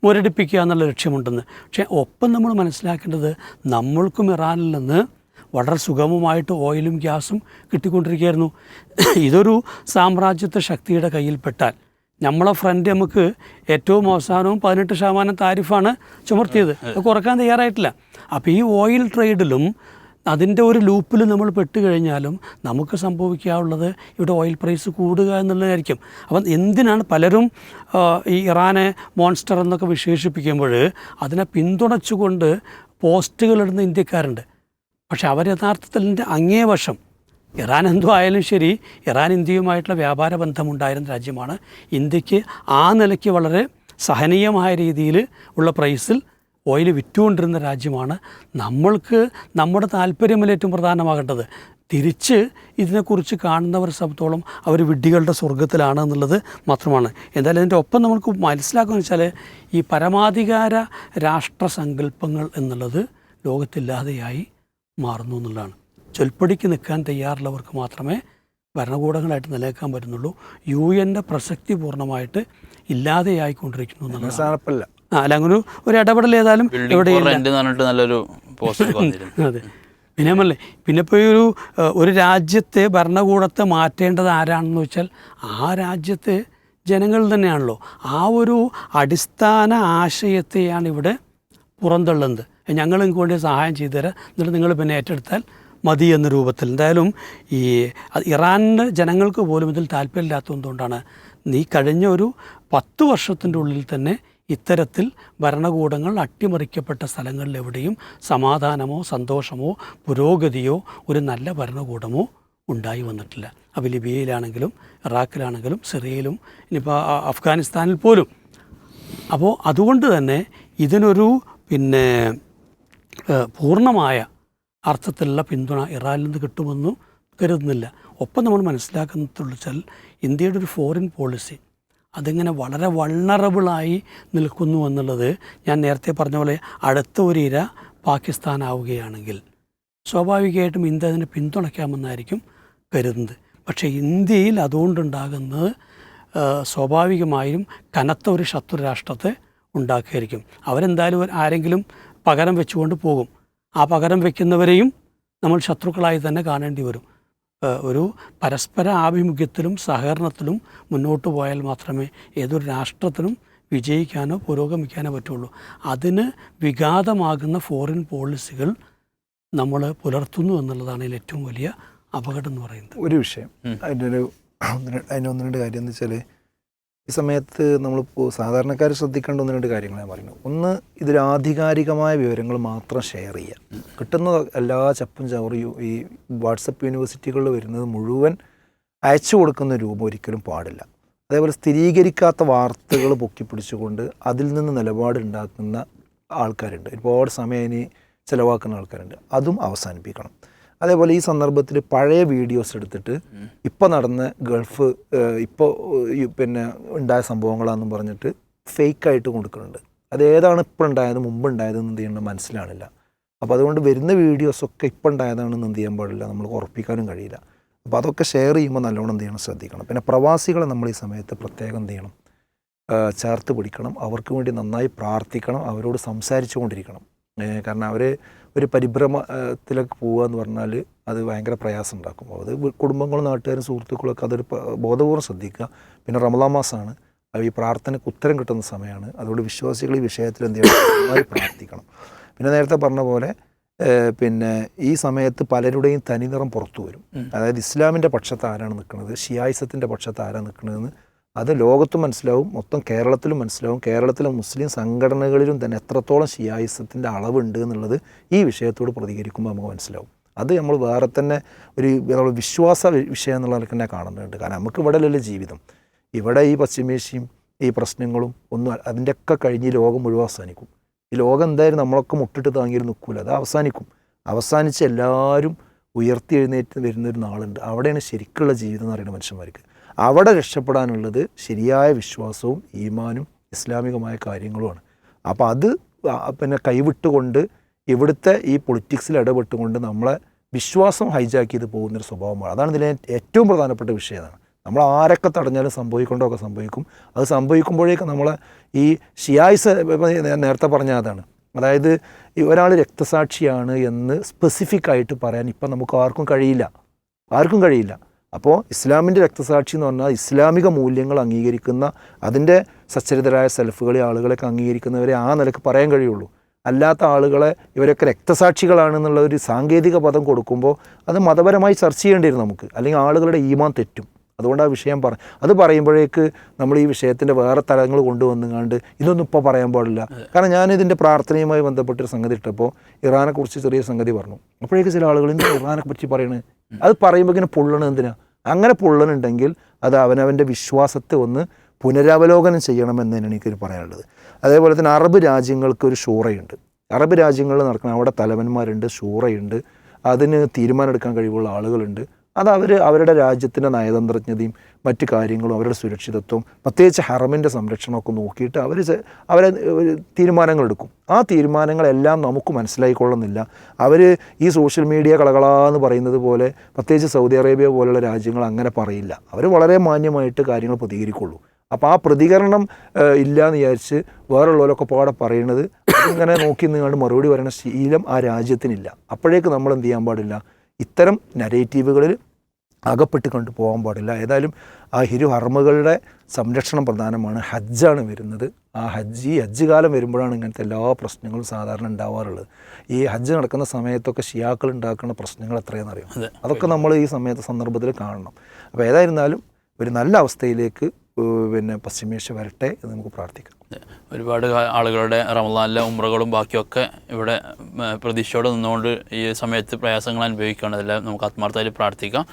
മുരടിപ്പിക്കുക എന്നുള്ള ലക്ഷ്യമുണ്ടെന്ന്. പക്ഷേ ഒപ്പം നമ്മൾ മനസ്സിലാക്കേണ്ടത് നമ്മൾക്കും ഇറാനിൽ നിന്ന് വളരെ സുഗമമായിട്ട് ഓയിലും ഗ്യാസും കിട്ടിക്കൊണ്ടിരിക്കുകയായിരുന്നു. ഇതൊരു സാമ്രാജ്യത്വ ശക്തിയുടെ കയ്യിൽപ്പെട്ടാൽ നമ്മളെ ഫ്രണ്ട് നമുക്ക് ഏറ്റവും അവസാനവും 18% താരിഫാണ് ചുമർത്തിയത്. അത് കുറക്കാൻ തയ്യാറായിട്ടില്ല. അപ്പോൾ ഈ ഓയിൽ ട്രേഡിലും അതിൻ്റെ ഒരു ലൂപ്പിൽ നമ്മൾ പെട്ട് കഴിഞ്ഞാലും നമുക്ക് സംഭവിക്കാനുള്ളത് ഇവിടെ ഓയിൽ പ്രൈസ് കൂടുക എന്നുള്ളതായിരിക്കും. അപ്പം എന്തിനാണ് പലരും ഈ ഇറാനെ മോൺസ്റ്റർ എന്നൊക്കെ വിശേഷിപ്പിക്കുമ്പോൾ അതിനെ പിന്തുണച്ചുകൊണ്ട് പോസ്റ്റുകളിടുന്ന ഇന്ത്യക്കാരുണ്ട്. പക്ഷെ അവർ യഥാർത്ഥത്തിൽ അങ്ങേ വശം ഇറാൻ എന്തോ ആയാലും ശരി, ഇറാൻ ഇന്ത്യയുമായിട്ടുള്ള വ്യാപാര ബന്ധമുണ്ടായിരുന്ന രാജ്യമാണ്. ഇന്ത്യക്ക് ആ നിലയ്ക്ക് വളരെ സഹനീയമായ രീതിയിൽ ഉള്ള പ്രൈസിൽ ഓയിൽ വിറ്റുകൊണ്ടിരുന്ന രാജ്യമാണ്. നമ്മൾക്ക് നമ്മുടെ താല്പര്യമല്ല ഏറ്റവും പ്രധാനമാകേണ്ടത്. തിരിച്ച് ഇതിനെക്കുറിച്ച് കാണുന്നവർ സംബന്ധിച്ചോളം അവർ വിഡ്ഢികളുടെ സ്വർഗത്തിലാണ് എന്നുള്ളത് മാത്രമാണ്. എന്തായാലും ഇതിൻ്റെ ഒപ്പം നമ്മൾക്ക് മനസ്സിലാക്കുകയെന്ന് വെച്ചാൽ ഈ പരമാധികാര രാഷ്ട്രസങ്കല്പങ്ങൾ എന്നുള്ളത് ലോകത്തില്ലാതെയായി മാറുന്നു എന്നുള്ളതാണ്. ചൊൽപ്പടിക്ക് നിൽക്കാൻ തയ്യാറുള്ളവർക്ക് മാത്രമേ ഭരണകൂടങ്ങളായിട്ട് നിലനിൽക്കാൻ പറ്റുന്നുള്ളൂ. UN പ്രസക്തി പൂർണ്ണമായിട്ട് ഇല്ലാതെയായിക്കൊണ്ടിരിക്കുന്നു എന്നുള്ളതാണ്. അല്ല, അങ്ങനെ ഒരു ഇടപെടൽ ഏതായാലും എവിടെയില്ല. നല്ലൊരു അതെ. പിന്നെ ഇപ്പോൾ ഒരു രാജ്യത്തെ ഭരണകൂടത്തെ മാറ്റേണ്ടത് ആരാണെന്ന് വെച്ചാൽ ആ രാജ്യത്തെ ജനങ്ങൾ തന്നെയാണല്ലോ. ആ ഒരു അടിസ്ഥാന ആശയത്തെയാണ് ഇവിടെ പുറന്തള്ളുന്നത്. ഞങ്ങൾ നിങ്ങൾക്ക് വേണ്ടി സഹായം ചെയ്തു തരാം, എന്നിട്ട് നിങ്ങൾ പിന്നെ ഏറ്റെടുത്താൽ മതി എന്ന രൂപത്തിൽ. എന്തായാലും ഈ ഇറാനിൻ്റെ ജനങ്ങൾക്ക് പോലും ഇതിൽ താല്പര്യമില്ലാത്തതുകൊണ്ടാണ് ഈ കഴിഞ്ഞ ഒരു 10 വർഷത്തിൻ്റെ ഉള്ളിൽ തന്നെ ഇത്തരത്തിൽ ഭരണകൂടങ്ങൾ അട്ടിമറിക്കപ്പെട്ട സ്ഥലങ്ങളിലെവിടെയും സമാധാനമോ സന്തോഷമോ പുരോഗതിയോ ഒരു നല്ല ഭരണകൂടമോ ഉണ്ടായി വന്നിട്ടില്ല. അപ്പോൾ ലിബിയയിലാണെങ്കിലും ഇറാഖിലാണെങ്കിലും സിറിയയിലും ഇനിയിപ്പോൾ അഫ്ഗാനിസ്ഥാനിൽ പോലും. അപ്പോൾ അതുകൊണ്ട് തന്നെ ഇതിനൊരു പൂർണ്ണമായ അർത്ഥത്തിലുള്ള പിന്തുണ ഇറാനിൽ നിന്ന് കിട്ടുമെന്നും കരുതുന്നില്ല. ഒപ്പം നമ്മൾ മനസ്സിലാക്കുന്നതെന്ന് വെച്ചാൽ ഇന്ത്യയുടെ ഒരു ഫോറിൻ പോളിസി അതിങ്ങനെ വളരെ വൾണറബിളായി നിൽക്കുന്നു എന്നുള്ളത് ഞാൻ നേരത്തെ പറഞ്ഞ പോലെ അടുത്ത ഒരു ഇര പാകിസ്ഥാനാവുകയാണെങ്കിൽ സ്വാഭാവികമായിട്ടും ഇന്ത്യ അതിനെ പിന്തുണയ്ക്കാമെന്നായിരിക്കും കരുതുന്നത്. പക്ഷേ ഇന്ത്യയിൽ അതുകൊണ്ടുണ്ടാകുന്നത് സ്വാഭാവികമായും കനത്ത ഒരു ശത്രുരാഷ്ട്രത്തെ ഉണ്ടാക്കുകയായിരിക്കും. അവരെന്തായാലും ആരെങ്കിലും പകരം വെച്ചുകൊണ്ട് പോകും. ആ പകരം വയ്ക്കുന്നവരെയും നമ്മൾ ശത്രുക്കളായി തന്നെ കാണേണ്ടി വരും. ഒരു പരസ്പര ആഭിമുഖ്യത്തിലും സഹകരണത്തിലും മുന്നോട്ട് പോയാൽ മാത്രമേ ഏതൊരു രാഷ്ട്രത്തിനും വിജയിക്കാനോ പുരോഗമിക്കാനോ പറ്റുള്ളൂ. അതിന് വിഘാതമാകുന്ന ഫോറിൻ പോളിസികൾ നമ്മൾ പുലർത്തുന്നു എന്നുള്ളതാണ് ഇതിൽ ഏറ്റവും വലിയ അപകടം എന്ന് പറയുന്നത്. ഒരു വിഷയം അതിൻ്റെ ഒന്ന് രണ്ട് കാര്യം എന്ന് വെച്ചാൽ ഈ സമയത്ത് നമ്മളിപ്പോൾ സാധാരണക്കാർ ശ്രദ്ധിക്കേണ്ട 1-2 കാര്യങ്ങൾ ഞാൻ പറയുന്നു. ഒന്ന്, ഇതിൽ ആധികാരികമായ വിവരങ്ങൾ മാത്രം ഷെയർ ചെയ്യുക. കിട്ടുന്ന എല്ലാ ചപ്പും ചവറും ഈ വാട്സപ്പ് യൂണിവേഴ്സിറ്റികളിൽ വരുന്നത് മുഴുവൻ അയച്ചു കൊടുക്കുന്ന രൂപം ഒരിക്കലും പാടില്ല. അതേപോലെ സ്ഥിരീകരിക്കാത്ത വാർത്തകൾ പൊക്കിപ്പിടിച്ചുകൊണ്ട് അതിൽ നിന്ന് നിലപാടുണ്ടാക്കുന്ന ആൾക്കാരുണ്ട്. ഒരുപാട് സമയം ഇനി ചിലവാക്കുന്ന ആൾക്കാരുണ്ട്. അതും അവസാനിപ്പിക്കണം. അതേപോലെ ഈ സന്ദർഭത്തിൽ പഴയ വീഡിയോസ് എടുത്തിട്ട് ഇപ്പോൾ നടന്ന ഗൾഫ് ഇപ്പോൾ ഉണ്ടായ സംഭവങ്ങളാണെന്നും പറഞ്ഞിട്ട് ഫേക്കായിട്ട് കൊടുക്കുന്നുണ്ട്. അതേതാണ് ഇപ്പോൾ ഉണ്ടായത് മുമ്പ് ഉണ്ടായതെന്ന് എന്ത് ചെയ്യണം മനസ്സിലാണില്ല. അപ്പോൾ അതുകൊണ്ട് വരുന്ന വീഡിയോസൊക്കെ ഇപ്പോൾ ഉണ്ടായതാണെന്ന് എന്ത് ചെയ്യാൻ പാടില്ല, നമ്മൾ ഉറപ്പിക്കാനും കഴിയില്ല. അപ്പോൾ അതൊക്കെ ഷെയർ ചെയ്യുമ്പോൾ നല്ലോണം എന്ത് ചെയ്യണം ശ്രദ്ധിക്കണം. പിന്നെ പ്രവാസികളെ നമ്മൾ ഈ സമയത്ത് പ്രത്യേകം എന്ത് ചെയ്യണം ചേർത്ത് പിടിക്കണം. അവർക്ക് വേണ്ടി നന്നായി പ്രാർത്ഥിക്കണം. അവരോട് സംസാരിച്ചു കൊണ്ടിരിക്കണം. കാരണം അവർ ഒരു പരിഭ്രമത്തിലേക്ക് പോകുക എന്ന് പറഞ്ഞാൽ അത് ഭയങ്കര പ്രയാസം ഉണ്ടാക്കും. അത് കുടുംബങ്ങളും നാട്ടുകാരും സുഹൃത്തുക്കളൊക്കെ അതൊരു ബോധപൂർവ്വം ശ്രദ്ധിക്കുക. പിന്നെ റമളാൻ മാസമാണ്, ഈ പ്രാർത്ഥനയ്ക്ക് ഉത്തരം കിട്ടുന്ന സമയമാണ്. അതുകൊണ്ട് വിശ്വാസികൾ ഈ വിഷയത്തിൽ എന്ത് ചെയ്യണം, നന്നായി പ്രാർത്ഥിക്കണം. പിന്നെ നേരത്തെ പറഞ്ഞ പോലെ ഈ സമയത്ത് പലരുടെയും തനിനിറം പുറത്തു വരും. അതായത് ഇസ്ലാമിൻ്റെ പക്ഷത്ത് ആരാണ് നിൽക്കുന്നത്, ഷിയായിസത്തിൻ്റെ പക്ഷത്ത് ആരാണ് നിൽക്കുന്നതെന്ന് അത് ലോകത്തും മനസ്സിലാവും, മൊത്തം കേരളത്തിലും മനസ്സിലാവും. കേരളത്തിലെ മുസ്ലിം സംഘടനകളിലും തന്നെ എത്രത്തോളം ഷിയായിസത്തിൻ്റെ അളവുണ്ട് എന്നുള്ളത് ഈ വിഷയത്തോട് പ്രതികരിക്കുമ്പോൾ നമുക്ക് മനസ്സിലാവും. അത് നമ്മൾ വേറെ തന്നെ ഒരു വിശ്വാസ വിഷയം എന്നുള്ള തന്നെ കാണുന്നുണ്ട്. കാരണം നമുക്ക് ഇവിടെ അല്ലല്ലോ ജീവിതം. ഇവിടെ ഈ പശ്ചിമേഷ്യയും ഈ പ്രശ്നങ്ങളും ഒന്നും അതിൻ്റെയൊക്കെ കഴിഞ്ഞ് ഈ ലോകം മുഴുവൻ അവസാനിക്കും. ഈ ലോകം എന്തായാലും നമ്മളൊക്കെ മുട്ടിട്ട് താങ്ങിയിട്ട് നിൽക്കില്ല, അത് അവസാനിക്കും. അവസാനിച്ച് എല്ലാവരും ഉയർത്തി എഴുന്നേറ്റ് വരുന്നൊരു നാളുണ്ട്. അവിടെയാണ് ശരിക്കുള്ള ജീവിതം എന്ന് പറയുന്ന മനുഷ്യന്മാർക്ക്. അവിടെ രക്ഷപ്പെടാനുള്ളത് ശരിയായ വിശ്വാസവും ഈമാനും ഇസ്ലാമികമായ കാര്യങ്ങളുമാണ്. അപ്പോൾ അത് കൈവിട്ടുകൊണ്ട് ഇവിടുത്തെ ഈ പൊളിറ്റിക്സിൽ ഇടപെട്ടുകൊണ്ട് നമ്മളെ വിശ്വാസം ഹൈജാക്ക് ചെയ്ത് പോകുന്നൊരു സ്വഭാവമാണ്. അതാണ് ഇതിലെ ഏറ്റവും പ്രധാനപ്പെട്ട വിഷയമാണ്. നമ്മൾ ആരൊക്കെ തടഞ്ഞാലും സംഭവിക്കേണ്ടതൊക്കെ സംഭവിക്കും. അത് സംഭവിക്കുമ്പോഴേക്കും നമ്മളെ ഈ ഷിയായിസ് നേരത്തെ പറഞ്ഞ അതാണ്. അതായത് ഒരാൾ രക്തസാക്ഷിയാണ് എന്ന് സ്പെസിഫിക് ആയിട്ട് പറയാൻ ഇപ്പം നമുക്ക് ആർക്കും കഴിയില്ല. അപ്പോൾ ഇസ്ലാമിൻ്റെ രക്തസാക്ഷി എന്ന് പറഞ്ഞാൽ ഇസ്ലാമിക മൂല്യങ്ങൾ അംഗീകരിക്കുന്ന അതിൻ്റെ സച്ചരിതരായ സെൽഫുകളെ ആളുകളൊക്കെ അംഗീകരിക്കുന്നവരെ ആ നിലക്ക് പറയാൻ കഴിയുള്ളൂ. അല്ലാത്ത ആളുകളെ ഇവരൊക്കെ രക്തസാക്ഷികളാണെന്നുള്ള ഒരു സാങ്കേതിക പദം കൊടുക്കുമ്പോൾ അത് മതപരമായി ചർച്ച ചെയ്യേണ്ടി വരും നമുക്ക്, അല്ലെങ്കിൽ ആളുകളുടെ ഈമാൻ തെറ്റും. അതുകൊണ്ട് ആ വിഷയം അത് പറയുമ്പോഴേക്ക് നമ്മൾ ഈ വിഷയത്തിൻ്റെ വേറെ തലങ്ങൾ കൊണ്ടുവന്നുകൊണ്ട് ഇതൊന്നും ഇപ്പോൾ പറയാൻ പാടില്ല. കാരണം ഞാനിതിൻ്റെ പ്രാർത്ഥനയുമായി ബന്ധപ്പെട്ടൊരു സംഗതി ഇട്ടപ്പോൾ ഇറാനെക്കുറിച്ച് ചെറിയ സംഗതി പറഞ്ഞു. അപ്പോഴേക്ക് ചില ആളുകൾ എന്താ ഇറാനെ പറ്റി പറയണത്, അത് പറയുമ്പോൾ ഇങ്ങനെ പൊള്ളണം എന്തിനാ? അങ്ങനെ പൊള്ളനുണ്ടെങ്കിൽ അത് അവനവൻ്റെ വിശ്വാസത്തെ ഒന്ന് പുനരവലോകനം ചെയ്യണമെന്ന് തന്നെയാണ് എനിക്കൊരു പറയാനുള്ളത്. അതേപോലെ തന്നെ അറബ് രാജ്യങ്ങൾക്ക് ഒരു ഷൂറയുണ്ട്. അറബ് രാജ്യങ്ങളിൽ നടക്കുന്ന അവിടെ തലവന്മാരുണ്ട്, ഷൂറയുണ്ട്, അതിന് തീരുമാനമെടുക്കാൻ കഴിവുള്ള ആളുകളുണ്ട്. അത് അവരുടെ രാജ്യത്തിൻ്റെ നയതന്ത്രജ്ഞതയും മറ്റു കാര്യങ്ങളും അവരുടെ സുരക്ഷിതത്വവും പ്രത്യേകിച്ച് ഹറമിൻ്റെ സംരക്ഷണമൊക്കെ നോക്കിയിട്ട് അവരെ തീരുമാനങ്ങൾ എടുക്കും. ആ തീരുമാനങ്ങളെല്ലാം നമുക്ക് മനസ്സിലായിക്കൊള്ളുന്നില്ല. അവർ ഈ സോഷ്യൽ മീഡിയ കളകളാന്ന് പറയുന്നത് പോലെ, പ്രത്യേകിച്ച് സൗദി അറേബ്യ പോലുള്ള രാജ്യങ്ങൾ അങ്ങനെ പറയില്ല. അവർ വളരെ മാന്യമായിട്ട് കാര്യങ്ങൾ പ്രതികരിക്കുള്ളൂ. അപ്പോൾ ആ പ്രതികരണം ഇല്ലയെന്ന് വിചാരിച്ച് വേറുള്ളവരൊക്കെ പാടെ പറയുന്നത് ഇങ്ങനെ നോക്കി നിങ്ങളുടെ മറുപടി പറയുന്ന ശീലം ആ രാജ്യത്തിനില്ല. അപ്പോഴേക്ക് നമ്മൾ എന്ത് ചെയ്യാൻ പാടില്ല, ഇത്തരം നരേറ്റീവുകളിൽ അകപ്പെട്ട് കണ്ടു പോകാൻ പാടില്ല. ഏതായാലും ആ ഹറമുകളുടെ സംരക്ഷണം പ്രധാനമാണ്. ഹജ്ജാണ് വരുന്നത്. ആ ഹജ്ജ് കാലം വരുമ്പോഴാണ് ഇങ്ങനത്തെ എല്ലാ പ്രശ്നങ്ങളും സാധാരണ ഉണ്ടാവാറുള്ളത്. ഈ ഹജ്ജ് നടക്കുന്ന സമയത്തൊക്കെ ഷിയാക്കൾ ഉണ്ടാക്കുന്ന പ്രശ്നങ്ങൾ എത്രയാണെന്നറിയാം. അതൊക്കെ നമ്മൾ ഈ സന്ദർഭത്തിൽ കാണണം. അപ്പോൾ ഏതായിരുന്നാലും ഒരു നല്ല അവസ്ഥയിലേക്ക് പശ്ചിമേഷ്യ വരട്ടെ എന്ന് നമുക്ക് പ്രാർത്ഥിക്കാം. ഒരുപാട് ആളുകളുടെ റമദാനിലെ ഉംറകളും ബാക്കിയൊക്കെ ഇവിടെ പ്രതീക്ഷയോടെ നിന്നുകൊണ്ട് ഈ സമയത്ത് പ്രയാസങ്ങൾ അനുഭവിക്കുകയാണ്. അതെല്ലാം നമുക്ക് ആത്മാർത്ഥമായിട്ട് പ്രാർത്ഥിക്കാം.